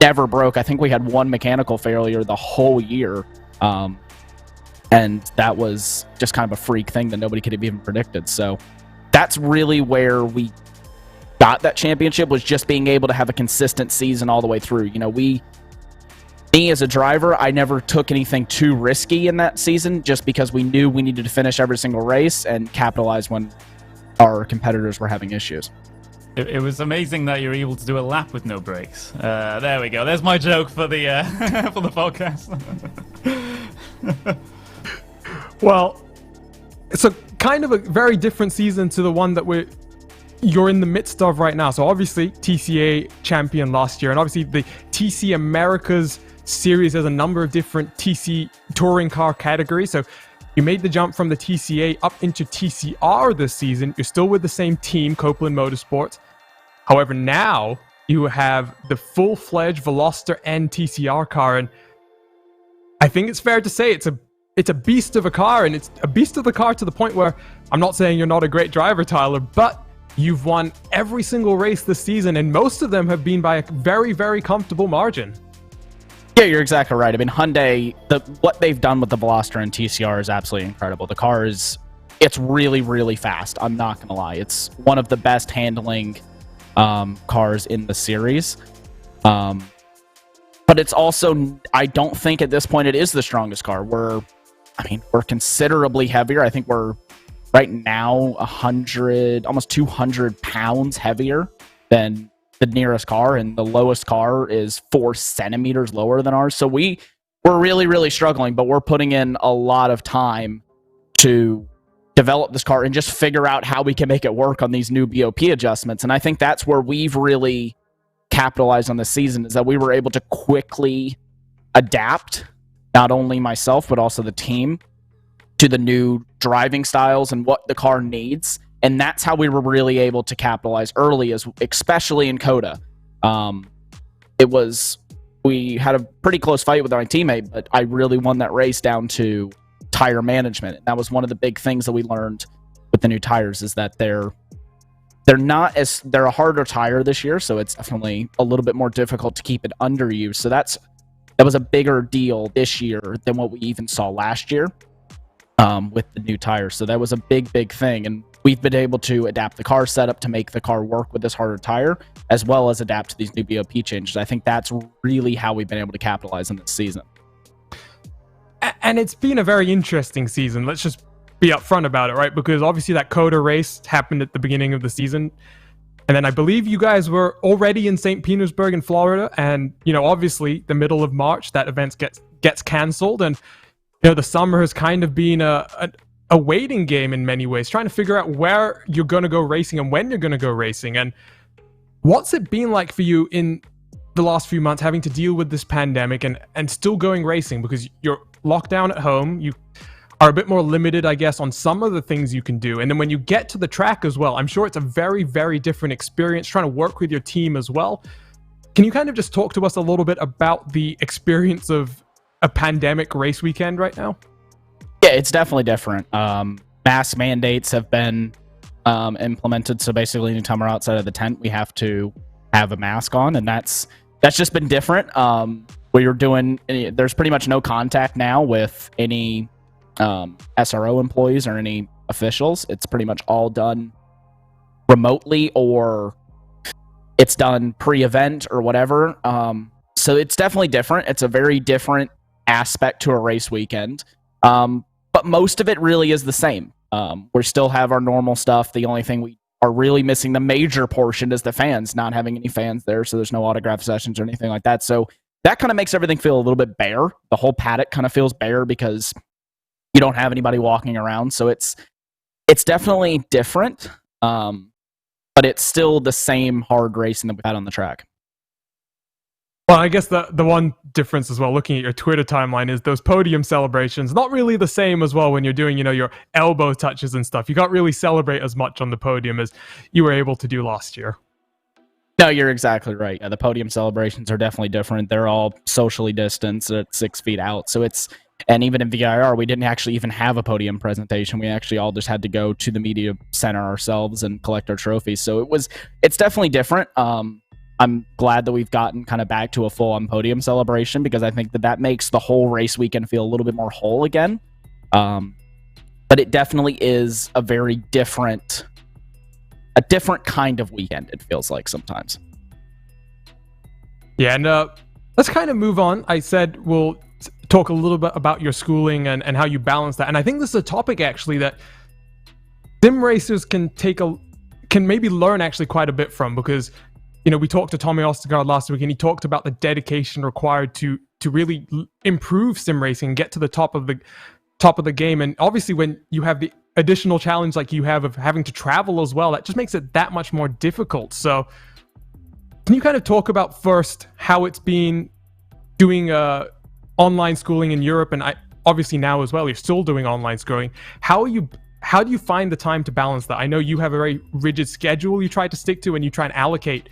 never broke. I think we had one mechanical failure the whole year. And that was just kind of a freak thing that nobody could have even predicted. So that's really where we got that championship, was just being able to have a consistent season all the way through. You know, me as a driver, I never took anything too risky in that season, just because we knew we needed to finish every single race and capitalize when our competitors were having issues. It was amazing that you were able to do a lap with no brakes. There we go. There's my joke for the for the podcast. Well, it's a kind of a very different season to the one that you're in the midst of right now. So obviously TCA champion last year, and obviously the TC Americas series has a number of different TC touring car categories. So you made the jump from the TCA up into TCR this season. You're still with the same team, Copeland Motorsports. However, now you have the full-fledged Veloster N TCR car, and I think it's fair to say it's a beast of a car, and it's a beast of the car to the point where I'm not saying you're not a great driver, Tyler, but you've won every single race this season, and most of them have been by a very, very comfortable margin. Yeah, you're exactly right. I mean, Hyundai, what they've done with the Veloster and TCR is absolutely incredible. The car it's really, really fast. I'm not going to lie. It's one of the best handling cars in the series. But it's also, I don't think at this point it is the strongest car. We're considerably heavier. I think we're right now 100, almost 200 pounds heavier than the nearest car, and the lowest car is 4 centimeters lower than ours. So we're really, really struggling, but we're putting in a lot of time to develop this car and just figure out how we can make it work on these new BOP adjustments. And I think that's where we've really capitalized on this season, is that we were able to quickly adapt, not only myself, but also the team, to the new driving styles and what the car needs. And that's how we were really able to capitalize early, especially in COTA. We had a pretty close fight with my teammate, but I really won that race down to tire management. And that was one of the big things that we learned with the new tires, is that they're a harder tire this year, so it's definitely a little bit more difficult to keep it under you. So that was a bigger deal this year than what we even saw last year with the new tires. So that was a big thing, and we've been able to adapt the car setup to make the car work with this harder tire, as well as adapt to these new BOP changes. I think that's really how we've been able to capitalize on this season. And it's been a very interesting season. Let's just be upfront about it, right? Because obviously that COTA race happened at the beginning of the season. And then I believe you guys were already in St. Petersburg in Florida. And, obviously the middle of March, that event gets canceled. And, the summer has kind of been a waiting game in many ways, trying to figure out where you're going to go racing and when you're going to go racing. And what's it been like for you in the last few months, having to deal with this pandemic and still going racing? Because you're locked down at home, you are a bit more limited, I guess, on some of the things you can do. And then when you get to the track as well, I'm sure it's a very, very different experience trying to work with your team as well. Can you kind of just talk to us a little bit about the experience of a pandemic race weekend right now? Yeah, it's definitely different. Mask mandates have been implemented, so basically anytime we're outside of the tent, we have to have a mask on, and that's just been different. There's pretty much no contact now with any SRO employees or any officials. It's pretty much all done remotely, or it's done pre-event or whatever. So it's definitely different. It's a very different aspect to a race weekend. But most of it really is the same. We still have our normal stuff. The only thing we are really missing the major portion is the fans, not having any fans there, so there's no autograph sessions or anything like that. So that kind of makes everything feel a little bit bare. The whole paddock kind of feels bare because you don't have anybody walking around. So it's definitely different, but it's still the same hard racing that we've had on the track. Well, I guess the one difference as well, looking at your Twitter timeline, is those podium celebrations. Not really the same as well when you're doing, your elbow touches and stuff. You can't really celebrate as much on the podium as you were able to do last year. No, you're exactly right. Yeah, the podium celebrations are definitely different. They're all socially distanced at 6 feet out. So and even in VIR, we didn't actually even have a podium presentation. We actually all just had to go to the media center ourselves and collect our trophies. So it's definitely different. I'm glad that we've gotten kind of back to a full-on podium celebration because I think that makes the whole race weekend feel a little bit more whole again. But it definitely is a very different kind of weekend, it feels like sometimes. Yeah, and let's kind of move on. I said we'll talk a little bit about your schooling and how you balance that. And I think this is a topic actually that sim racers can maybe learn actually quite a bit from, because we talked to Tommy Ostergaard last week, and he talked about the dedication required to really improve sim racing and get to the top of the game. And obviously, when you have the additional challenge like you have of having to travel as well, that just makes it that much more difficult. So, can you kind of talk about first how it's been doing online schooling in Europe, and obviously now as well, you're still doing online schooling. How do you find the time to balance that? I know you have a very rigid schedule you try to stick to, and you try and allocate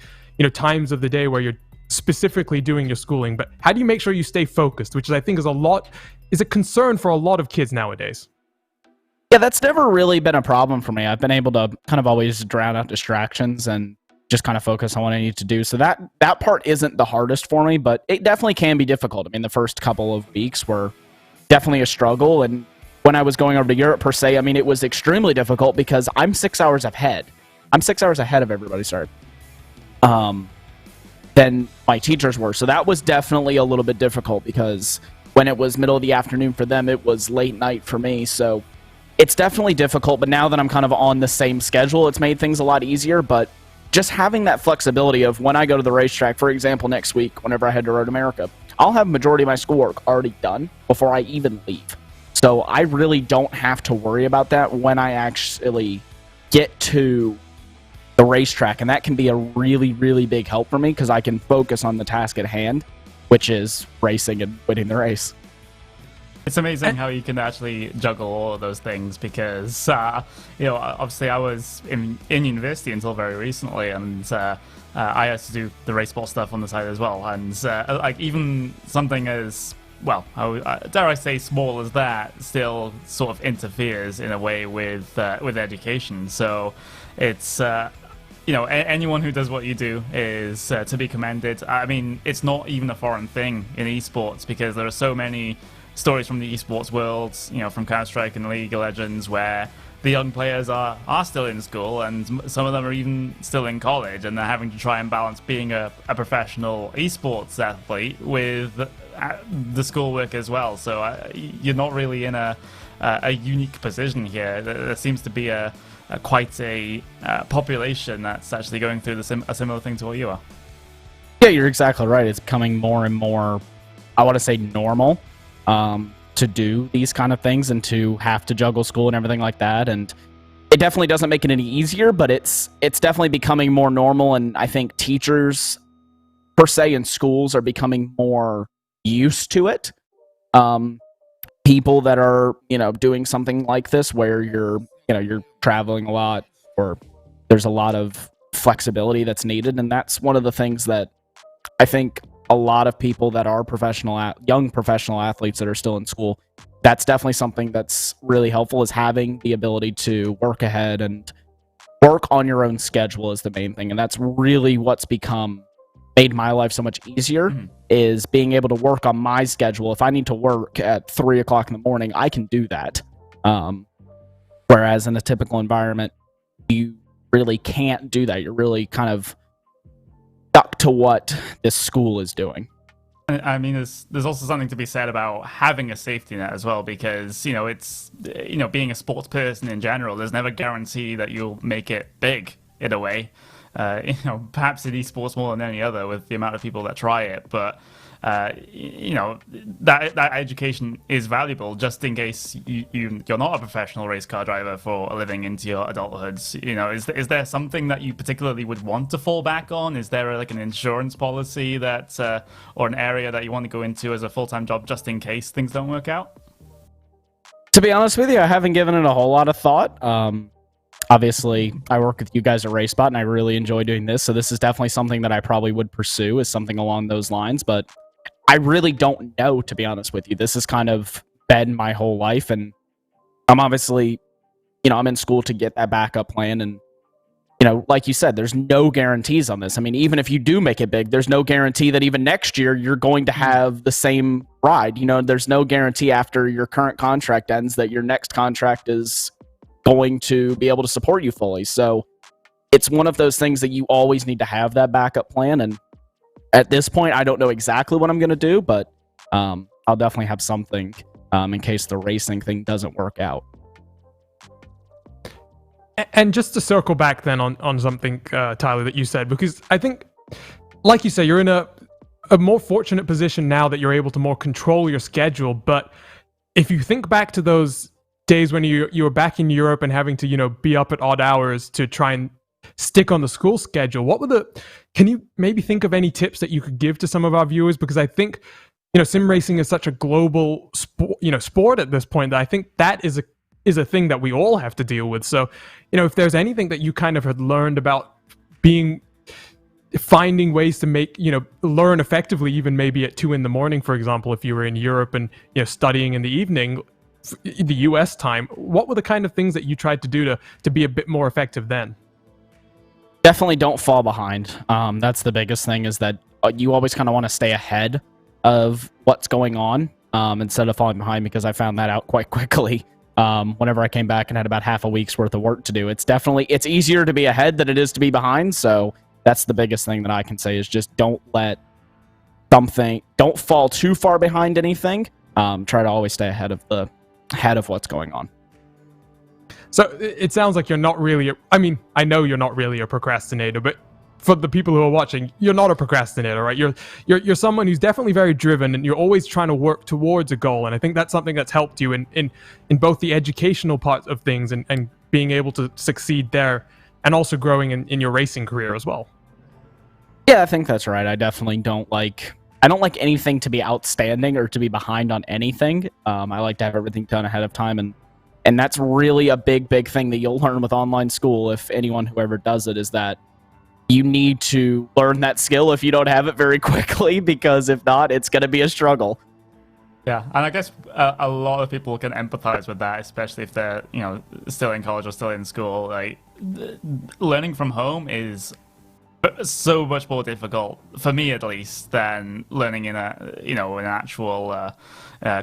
times of the day where you're specifically doing your schooling, but how do you make sure you stay focused, which I think is a concern for a lot of kids nowadays? Yeah, that's never really been a problem for me. I've been able to kind of always drown out distractions and just kind of focus on what I need to do. So that part isn't the hardest for me, but it definitely can be difficult. I mean, the first couple of weeks were definitely a struggle, and when I was going over to Europe per se, I mean, it was extremely difficult because I'm 6 hours ahead. I'm 6 hours ahead of everybody, than my teachers were. So that was definitely a little bit difficult because when it was middle of the afternoon for them, it was late night for me. So it's definitely difficult, but now that I'm kind of on the same schedule, it's made things a lot easier. But just having that flexibility of when I go to the racetrack, for example, next week, whenever I head to Road America, I'll have majority of my schoolwork already done before I even leave. So I really don't have to worry about that when I actually get to the racetrack. And that can be a really, really big help for me because I can focus on the task at hand, which is racing and winning the race. It's amazing how you can actually juggle all of those things because, obviously I was in university until very recently, and I had to do the race sport stuff on the side as well. And even something as, dare I say small as that still sort of interferes in a way with education. So it's, anyone who does what you do is to be commended. I mean, it's not even a foreign thing in esports because there are so many stories from the esports world, from Counter-Strike and League of Legends, where the young players are still in school, and some of them are even still in college, and they're having to try and balance being a professional esports athlete with the schoolwork as well. So you're not really in a unique position here. There seems to be quite a population that's actually going through a similar thing to what you are. Yeah, you're exactly right. It's becoming more and more, I want to say, normal to do these kind of things and to have to juggle school and everything like that. And it definitely doesn't make it any easier, but it's definitely becoming more normal. And I think teachers, per se, in schools are becoming more used to it. People that are, doing something like this where you're traveling a lot, or there's a lot of flexibility that's needed. And that's one of the things that I think a lot of people that are young professional athletes that are still in school, that's definitely something that's really helpful, is having the ability to work ahead and work on your own schedule is the main thing. And that's really what's made my life so much easier, is being able to work on my schedule. If I need to work at 3 o'clock in the morning, I can do that. Whereas in a typical environment, you really can't do that. You're really kind of stuck to what this school is doing. I mean, there's also something to be said about having a safety net as well, because it's being a sports person in general, there's never guarantee that you'll make it big in a way. Perhaps in esports more than any other with the amount of people that try it, but that education is valuable just in case you're not a professional race car driver for a living into your adulthood. Is there something that you particularly would want to fall back on? Is there like an insurance policy that or an area that you want to go into as a full-time job just in case things don't work out? To be honest with you, I haven't given it a whole lot of thought. Obviously, I work with you guys at RaceBot, and I really enjoy doing this, so this is definitely something that I probably would pursue, is something along those lines, but I really don't know, to be honest with you. This has kind of been my whole life, and I'm obviously, I'm in school to get that backup plan, and, like you said, there's no guarantees on this. I mean, even if you do make it big, there's no guarantee that even next year you're going to have the same ride. There's no guarantee after your current contract ends that your next contract is going to be able to support you fully. So it's one of those things that you always need to have that backup plan, and at this point, I don't know exactly what I'm going to do, but I'll definitely have something in case the racing thing doesn't work out. And just to circle back then on something, Tyler, that you said, because I think, like you say, you're in a more fortunate position now that you're able to more control your schedule. But if you think back to those days when you were back in Europe and having to, be up at odd hours to try and stick on the school schedule, can you maybe think of any tips that you could give to some of our viewers? Because I think, sim racing is such a global sport at this point that I think that is a thing that we all have to deal with. So, if there's anything that you kind of had learned about finding ways to make, learn effectively, even maybe at 2 a.m, for example, if you were in Europe and, studying in the evening, the US time, what were the kind of things that you tried to do to be a bit more effective then? Definitely don't fall behind. That's the biggest thing, is that you always kind of want to stay ahead of what's going on instead of falling behind, because I found that out quite quickly whenever I came back and had about half a week's worth of work to do. It's easier to be ahead than it is to be behind. So that's the biggest thing that I can say, is just don't fall too far behind anything. Try to always stay ahead of what's going on. So it sounds like you're not really, I know you're not really a procrastinator, but for the people who are watching, you're not a procrastinator, right? You're someone who's definitely very driven, and you're always trying to work towards a goal. And I think that's something that's helped you in both the educational parts of things and being able to succeed there, and also growing in your racing career as well. Yeah, I think that's right. I definitely don't like anything to be outstanding or to be behind on anything. I like to have everything done ahead of time, and that's really a big thing that you'll learn with online school, if anyone who ever does it, is that you need to learn that skill if you don't have it very quickly, because if not, it's going to be a struggle. Yeah, and I guess a lot of people can empathize with that, especially if they're, still in college or still in school. Like, learning from home is so much more difficult, for me at least, than learning in an actual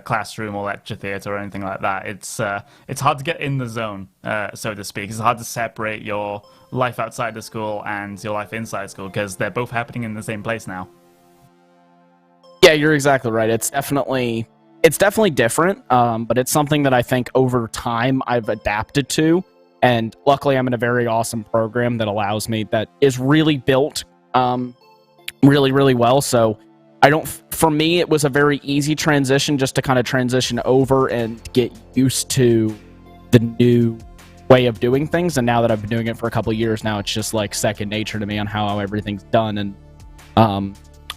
classroom or lecture theater or anything like that. It's hard to get in the zone, so to speak. It's hard to separate your life outside the school and your life inside school, because they're both happening in the same place now. Yeah, you're exactly right. It's definitely different, but it's something that I think over time I've adapted to. And luckily, I'm in a very awesome program that allows me, that is really built really well. So for me, it was a very easy transition just to kind of transition over and get used to the new way of doing things. And now that I've been doing it for a couple of years now, it's just like second nature to me on how everything's done. And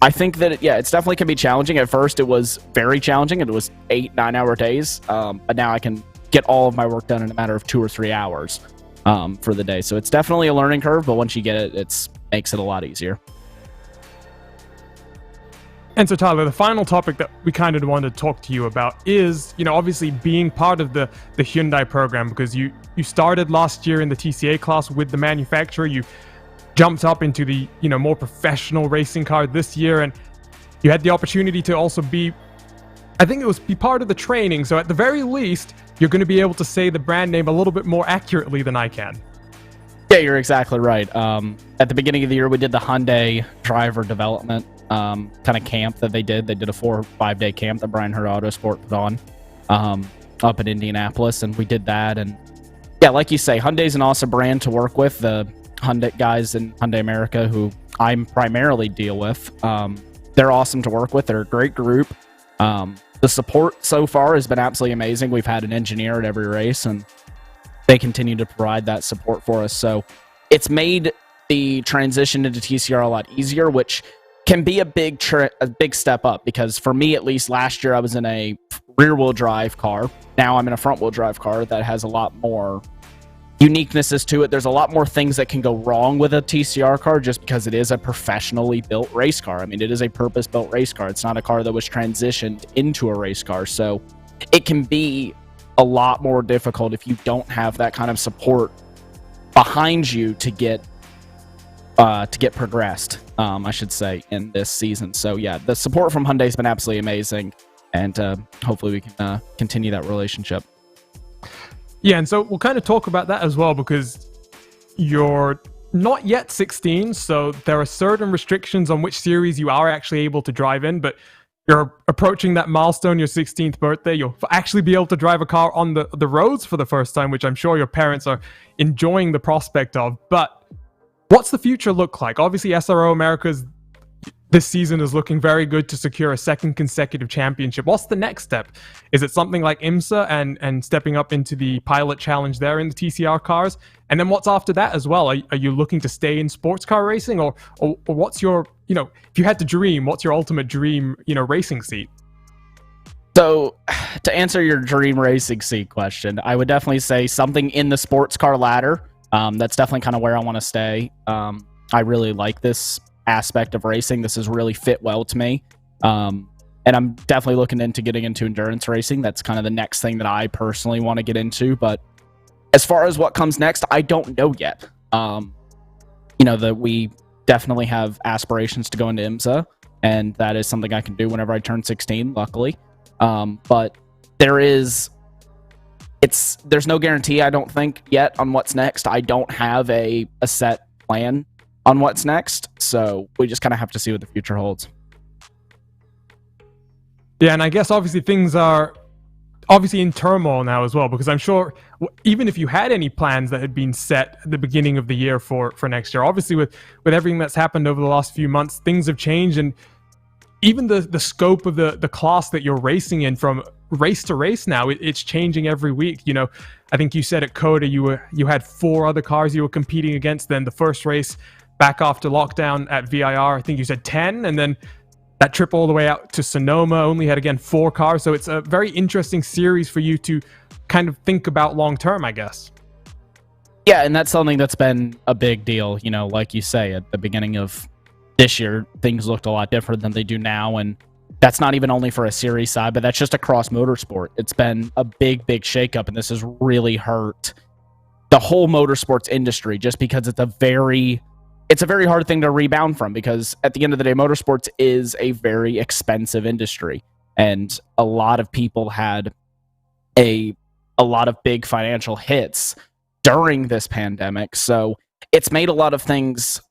I think that, it's definitely can be challenging. At first, it was very challenging. It was 8-9 hour days. But now I can get all of my work done in a matter of 2 or 3 hours for the day. So it's definitely a learning curve, but once you get it, it makes it a lot easier. And so, Tyler, the final topic that we kind of wanted to talk to you about is, obviously being part of the Hyundai program, because you started last year in the TCA class with the manufacturer. You jumped up into the, more professional racing car this year, and you had the opportunity to also be part of the training. So at the very least, you're going to be able to say the brand name a little bit more accurately than I can. Yeah, you're exactly right. At the beginning of the year, we did the Hyundai driver development kind of camp that they did. They did a 4 or 5 day camp that Brian Hurd Autosport put on up in Indianapolis, and we did that. And yeah, like you say, Hyundai's an awesome brand to work with. The Hyundai guys in Hyundai America, who I'm primarily deal with, they're awesome to work with. They're a great group. The support so far has been absolutely amazing. We've had an engineer at every race, and they continue to provide that support for us. So it's made the transition into TCR a lot easier, which can be a big step up, because for me, at least last year, I was in a rear-wheel drive car. Now I'm in a front-wheel drive car that has a lot more uniquenesses to it. There's a lot more things that can go wrong with a TCR car just because it is a professionally built race car. I mean, it is a purpose-built race car. It's not a car that was transitioned into a race car. So it can be a lot more difficult if you don't have that kind of support behind you to get progressed, I should say, in this season. So yeah, the support from Hyundai has been absolutely amazing, and hopefully we can continue that relationship. Yeah, and so we'll kind of talk about that as well, because you're not yet 16, so there are certain restrictions on which series you are actually able to drive in, but you're approaching that milestone, your 16th birthday. You'll actually be able to drive a car on the roads for the first time, which I'm sure your parents are enjoying the prospect of. But what's the future look like? Obviously, SRO America's this season is looking very good to secure a second consecutive championship. What's the next step? Is it something like IMSA and stepping up into the pilot challenge there in the TCR cars? And then what's after that as well? Are you looking to stay in sports car racing, or what's your, if you had to dream, what's your ultimate dream, racing seat? So to answer your dream racing seat question, I would definitely say something in the sports car ladder. That's definitely kind of where I want to stay. I really like this aspect of racing. This has really fit well to me. And I'm definitely looking into getting into endurance racing. That's kind of the next thing that I personally want to get into. But as far as what comes next, I don't know yet. That we definitely have aspirations to go into IMSA, and that is something I can do whenever I turn 16, luckily. But there's no guarantee, I don't think, yet on what's next. I don't have a set plan on what's next, so we just kind of have to see what the future holds. Yeah, and I guess obviously things are obviously in turmoil now as well, because I'm sure even if you had any plans that had been set at the beginning of the year for next year, obviously with everything that's happened over the last few months, things have changed, and even the scope of the class that you're racing in from race to race now, it's changing every week. I think you said at COTA you had 4 other cars you were competing against. Then the first race back after lockdown at VIR, I think you said 10, and then that trip all the way out to Sonoma only had, again, 4 cars. So it's a very interesting series for you to kind of think about long term, I guess. Yeah, and that's something that's been a big deal. Like you say, at the beginning of this year, things looked a lot different than they do now, and that's not even only for a series side, but that's just across motorsport. It's been a big shakeup, and this has really hurt the whole motorsports industry, just because it's a very hard thing to rebound from, because at the end of the day, motorsports is a very expensive industry, and a lot of people had a lot of big financial hits during this pandemic. So it's made a lot of things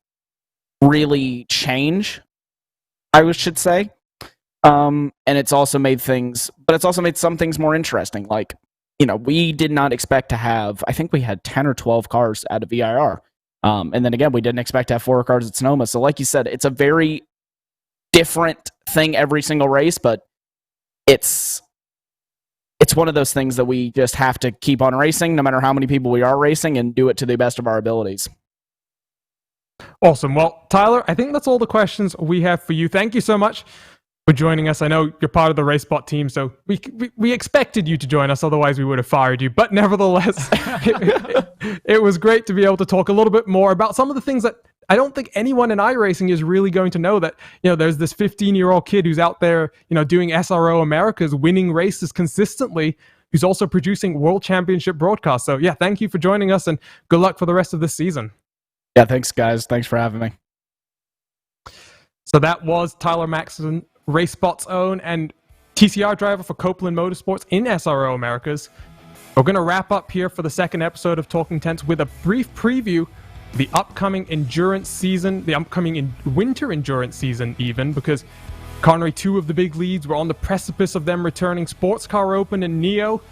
really change, I should say. And it's also made some things more interesting. Like, we did not expect to have, I think we had 10 or 12 cars out of VIR. And then again, we didn't expect to have 4 cars at Sonoma. So like you said, it's a very different thing every single race, but it's one of those things that we just have to keep on racing, no matter how many people we are racing, and do it to the best of our abilities. Awesome. Well, Tyler, I think that's all the questions we have for you. Thank you so much for joining us. I know you're part of the RaceBot team, so we expected you to join us, otherwise we would have fired you. But nevertheless, it was great to be able to talk a little bit more about some of the things that I don't think anyone in iRacing is really going to know, that, there's this 15-year-old kid who's out there, doing SRO Americas, winning races consistently, who's also producing World Championship broadcasts. So yeah, thank you for joining us, and good luck for the rest of this season. Yeah, thanks, guys. Thanks for having me. So that was Tyler Maxson, RaceBot's own and TCR driver for Copeland Motorsports in SRO Americas. We're going to wrap up here for the second episode of Talking Tense with a brief preview the upcoming endurance season, the upcoming winter endurance season even, because Connery, two of the big leads, were on the precipice of them returning. Sports Car Open and Neo.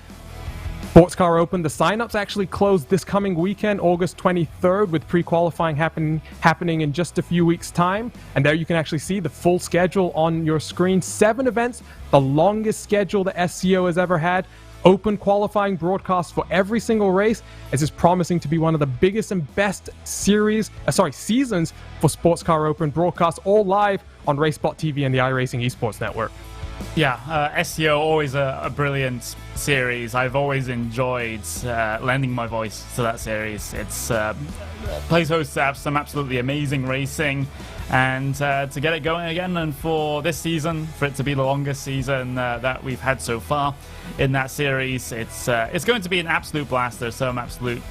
Sports Car Open, the signups actually closed this coming weekend, August 23rd, with pre-qualifying happening in just a few weeks' time. And there you can actually see the full schedule on your screen. 7 events, the longest schedule the SCO has ever had. Open qualifying broadcasts for every single race. This is promising to be one of the biggest and best seasons for Sports Car Open, broadcast all live on RaceBot TV and the iRacing Esports Network. Yeah, SEO, always a brilliant series. I've always enjoyed lending my voice to that series. It's plays host to some absolutely amazing racing, and to get it going again, and for this season, for it to be the longest season that we've had so far in that series, it's going to be an absolute blast. There's some absolute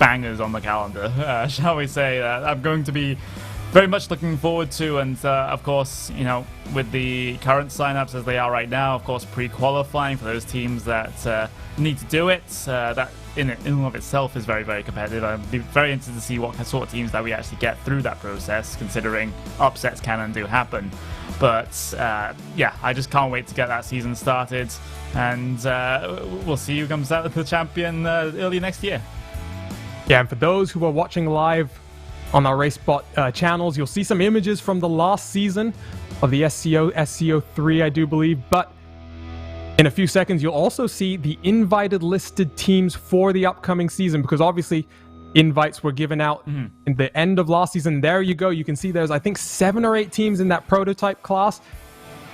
bangers on the calendar, shall we say. I'm going to be very much looking forward to, and of course, you know, with the current signups as they are right now, of course, pre-qualifying for those teams that need to do it, that in and of itself is very, very competitive. I'd be very interested to see what sort of teams that we actually get through that process, considering upsets can and do happen. But yeah, I just can't wait to get that season started, and we'll see who comes out as the champion early next year. Yeah, and for those who are watching live on our RaceBot channels, you'll see some images from the last season of the SCO3, I do believe. But in a few seconds, you'll also see the invited listed teams for the upcoming season, because obviously invites were given out in the end of last season. There you go. You can see there's, I think, 7 or 8 teams in that prototype class,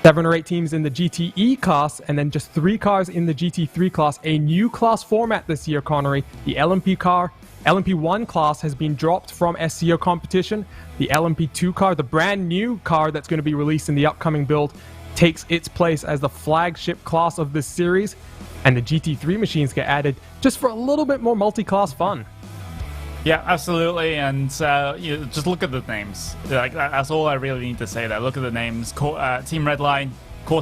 7 or 8 teams in the GTE class, and then just 3 cars in the GT3 class. A new class format this year, Connery. The LMP1 class has been dropped from SCO competition. The LMP2 car, the brand new car that's going to be released in the upcoming build, takes its place as the flagship class of this series. And the GT3 machines get added just for a little bit more multi-class fun. Yeah, absolutely, and you just look at the names. Like, that's all I really need to say there. Look at the names. Team Redline,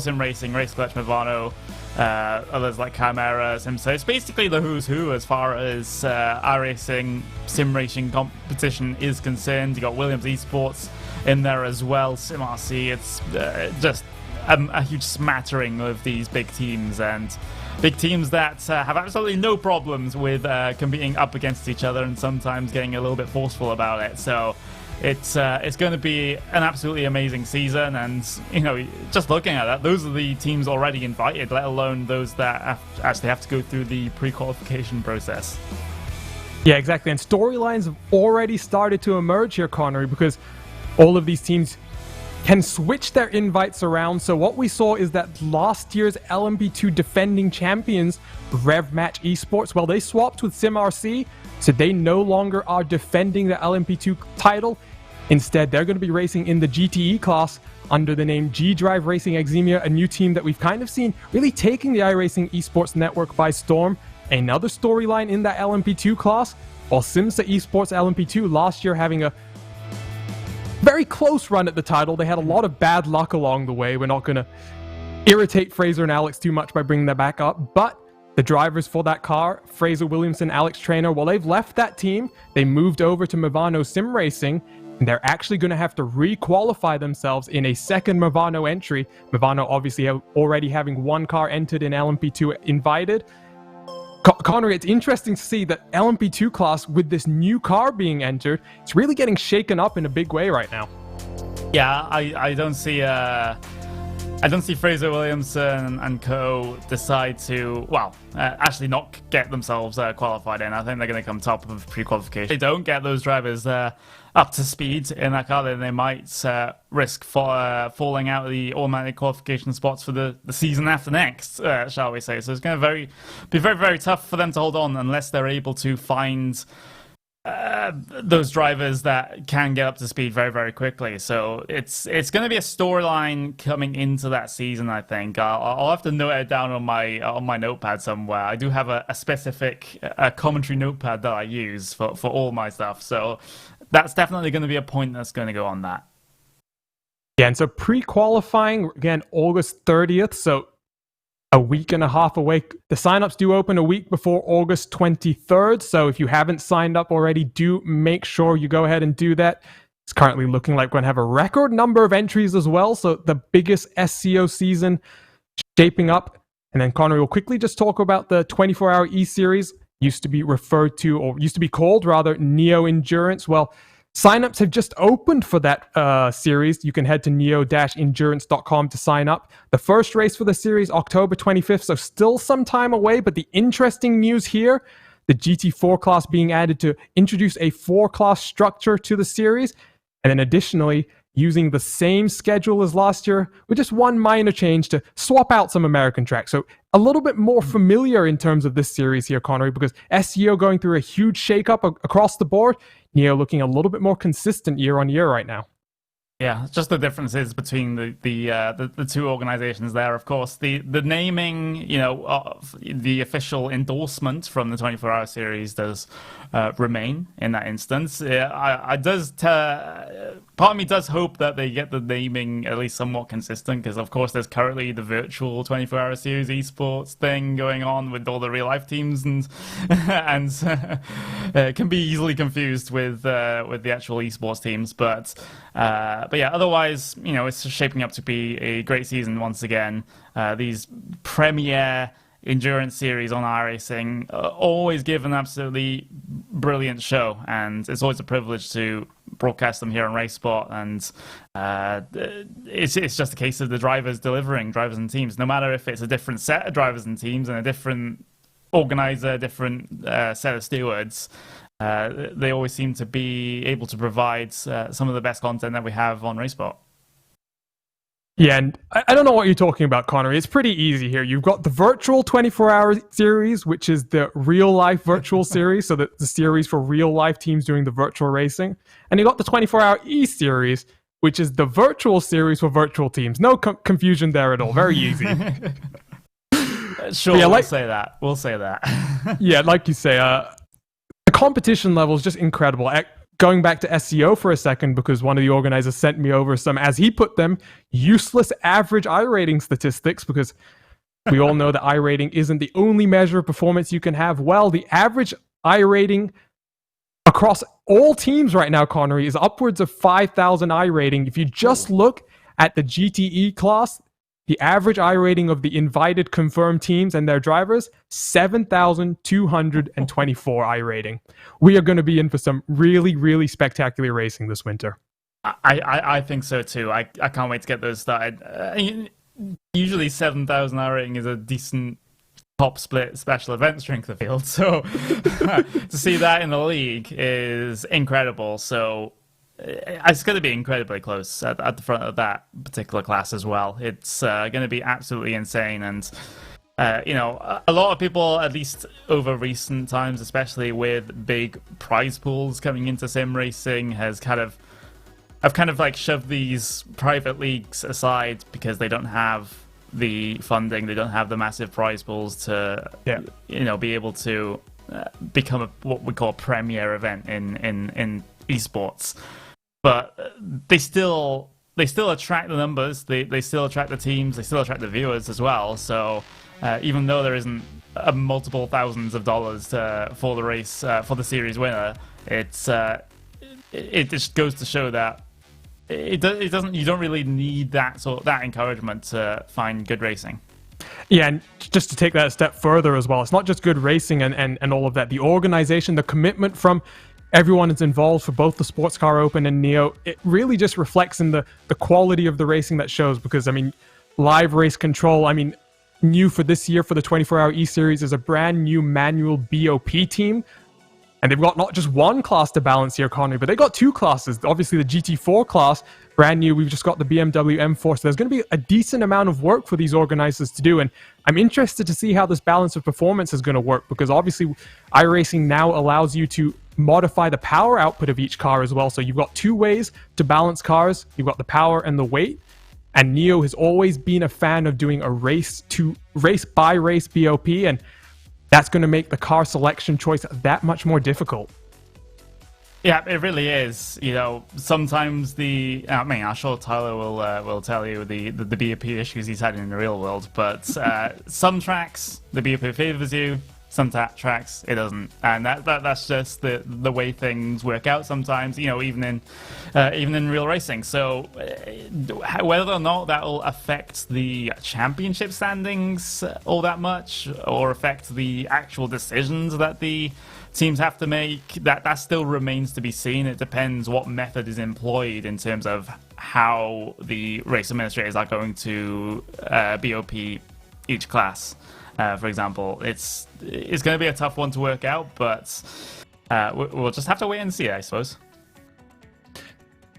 Sim Racing, Race Clutch, Movano, others like Chimera, So it's basically the who's who as far as iRacing sim racing competition is concerned. You got Williams Esports in there as well, SimRC. It's just a huge smattering of these big teams, and big teams that have absolutely no problems with competing up against each other, and sometimes getting a little bit forceful about it. So it's going to be an absolutely amazing season, and you know, just looking at that, those are the teams already invited, let alone those that actually have to go through the pre-qualification process. Yeah, exactly, and storylines have already started to emerge here, Connery, because all of these teams can switch their invites around. So what we saw is that last year's LMP2 defending champions, Rev Match Esports, well, they swapped with SimRC, so they no longer are defending the LMP2 title. Instead, they're going to be racing in the GTE class under the name G-Drive Racing Eximia, a new team that we've kind of seen really taking the iRacing Esports network by storm. Another storyline in that LMP2 class, while Simsa Esports LMP2 last year having a very close run at the title. They had a lot of bad luck along the way. We're not going to irritate Fraser and Alex too much by bringing that back up, but the drivers for that car, Fraser Williamson, Alex Traynor, well, they've left that team. They moved over to Movano Sim Racing, and they're actually going to have to re-qualify themselves in a second Movano entry. Movano obviously already having 1 car entered in LMP2 invited. Connery, it's interesting to see that LMP2 class, with this new car being entered, it's really getting shaken up in a big way right now. Yeah, I don't see Fraser Williamson and co decide to, actually not get themselves qualified in. I think they're going to come top of pre-qualification. If they don't get those drivers up to speed in that car, then they might risk falling out of the automatic qualification spots for the season after next, shall we say. So it's going to be very, very tough for them to hold on unless they're able to find those drivers that can get up to speed very, very quickly. So it's going to be a storyline coming into that season, I think. I'll have to note it down on my notepad somewhere. I do have a specific commentary notepad that I use for all my stuff. So that's definitely going to be a point that's going to go on that. Yeah, and so pre-qualifying, again, August 30th. So a week and a half away. The signups do open a week before August 23rd. So if you haven't signed up already, do make sure you go ahead and do that. It's currently looking like we're going to have a record number of entries as well. So the biggest SCO season shaping up. And then Connery will quickly just talk about the 24-hour E-Series. Used to be called Neo Endurance. Well, signups have just opened for that series. You can head to neo-endurance.com to sign up. The first race for the series, October 25th, so still some time away. But the interesting news here, the GT4 class being added to introduce a 4-class structure to the series. And then additionally, using the same schedule as last year with just one minor change to swap out some American tracks. So a little bit more familiar in terms of this series here, Connery, because SEO going through a huge shakeup across the board. Neo looking a little bit more consistent year on year right now. Yeah, just the differences between the two organizations there. Of course, the naming, the official endorsement from the 24-hour series does remain in that instance. Part of me does hope that they get the naming at least somewhat consistent, because of course there's currently the virtual 24-hour series esports thing going on with all the real life teams, and can be easily confused with the actual esports teams, but yeah, otherwise, it's shaping up to be a great season once again. These premier endurance series on iRacing always give an absolutely brilliant show, and it's always a privilege to broadcast them here on RaceSpot. And it's just a case of the drivers delivering, drivers and teams, no matter if it's a different set of drivers and teams and a different organizer, different set of stewards. They always seem to be able to provide some of the best content that we have on RaceSpot. Yeah, and I don't know what you're talking about, Connery. It's pretty easy here. You've got the virtual 24-hour series, which is the real-life virtual series, so the series for real-life teams doing the virtual racing. And you've got the 24-hour E-Series, which is the virtual series for virtual teams. No confusion there at all. Very easy. Sure, yeah, we'll say that. We'll say that. Yeah, like you say, the competition level is just incredible. Going back to SEO for a second, because one of the organizers sent me over some, as he put them, useless average iRating statistics, because we all know that iRating isn't the only measure of performance you can have. Well, the average iRating across all teams right now, Connery, is upwards of 5,000 iRating. If you just look at the GTE class, the average iRating of the invited confirmed teams and their drivers, 7,224 iRating. We are going to be in for some really, really spectacular racing this winter. I think so too. I can't wait to get those started. Usually 7,000 iRating is a decent top split special event strength of field. So to see that in the league is incredible. So it's going to be incredibly close at the front of that particular class as well. It's going to be absolutely insane. And, a lot of people, at least over recent times, especially with big prize pools coming into sim racing, have kind of like shoved these private leagues aside because they don't have the funding, they don't have the massive prize pools to, be able to become what we call a premier event in esports. But they still attract the numbers, they still attract the teams, they still attract the viewers as well. So even though there isn't multiple thousands of dollars for the race, for the series winner, it just goes to show that you don't really need that encouragement to find good racing. Yeah, and just to take that a step further as well, it's not just good racing and all of that. The organization, the commitment from everyone is involved for both the Sports Car Open and Neo. It really just reflects in the quality of the racing that shows, because, live race control, new for this year for the 24-hour E-Series is a brand new manual BOP team. And they've got not just one class to balance here, Connery, but they got two classes. Obviously, the GT4 class, brand new. We've just got the BMW M4. So there's going to be a decent amount of work for these organizers to do. And I'm interested to see how this balance of performance is going to work, because obviously iRacing now allows you to modify the power output of each car as well. So you've got two ways to balance cars. You've got the power and the weight. And Neo has always been a fan of doing a race by race BOP, and that's going to make the car selection choice that much more difficult. Yeah, it really is. Sometimes I'm sure Tyler will tell you the BOP issues he's had in the real world, but some tracks the BOP favors you, some tracks it doesn't, and that's just the way things work out sometimes. Even in real racing. So whether or not that will affect the championship standings all that much, or affect the actual decisions that the teams have to make, that still remains to be seen. It depends what method is employed in terms of how the race administrators are going to BOP each class. For example, it's going to be a tough one to work out, but we'll just have to wait and see, I suppose.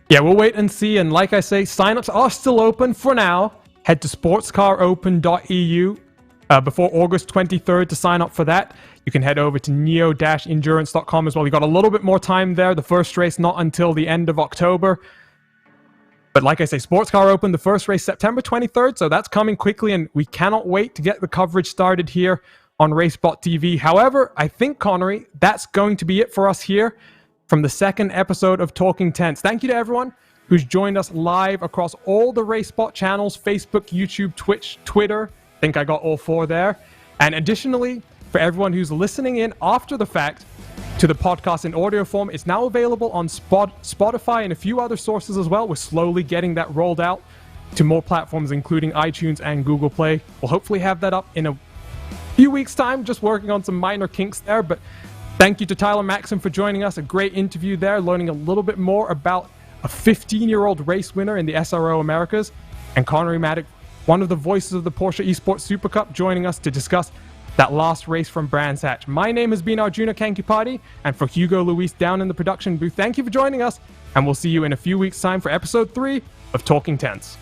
Yeah, we'll wait and see. And like I say, signups are still open for now. Head to sportscaropen.eu before August 23rd to sign up for that. You can head over to neo-endurance.com as well. You got a little bit more time there. The first race not until the end of October. But like I say, Sports Car Open, the first race September 23rd, so that's coming quickly, and we cannot wait to get the coverage started here on RaceBot TV. However, I think, Connery, that's going to be it for us here from the second episode of Talking Tents. Thank you to everyone who's joined us live across all the RaceBot channels, Facebook, YouTube, Twitch, Twitter. I think I got all 4 there. And additionally, for everyone who's listening in after the fact to the podcast in audio form, it's now available on Spotify and a few other sources as well. We're slowly getting that rolled out to more platforms, including iTunes and Google Play. We'll hopefully have that up in a few weeks' time, just working on some minor kinks there. But thank you to Tyler Maxson for joining us. A great interview there, learning a little bit more about a 15-year-old race winner in the SRO Americas. And Connery Maddock, one of the voices of the Porsche Esports Super Cup, joining us to discuss that last race from Brands Hatch. My name has been Arjuna Kankipati, and for Hugo Luis down in the production booth, thank you for joining us, and we'll see you in a few weeks' time for episode 3 of Talking Tents.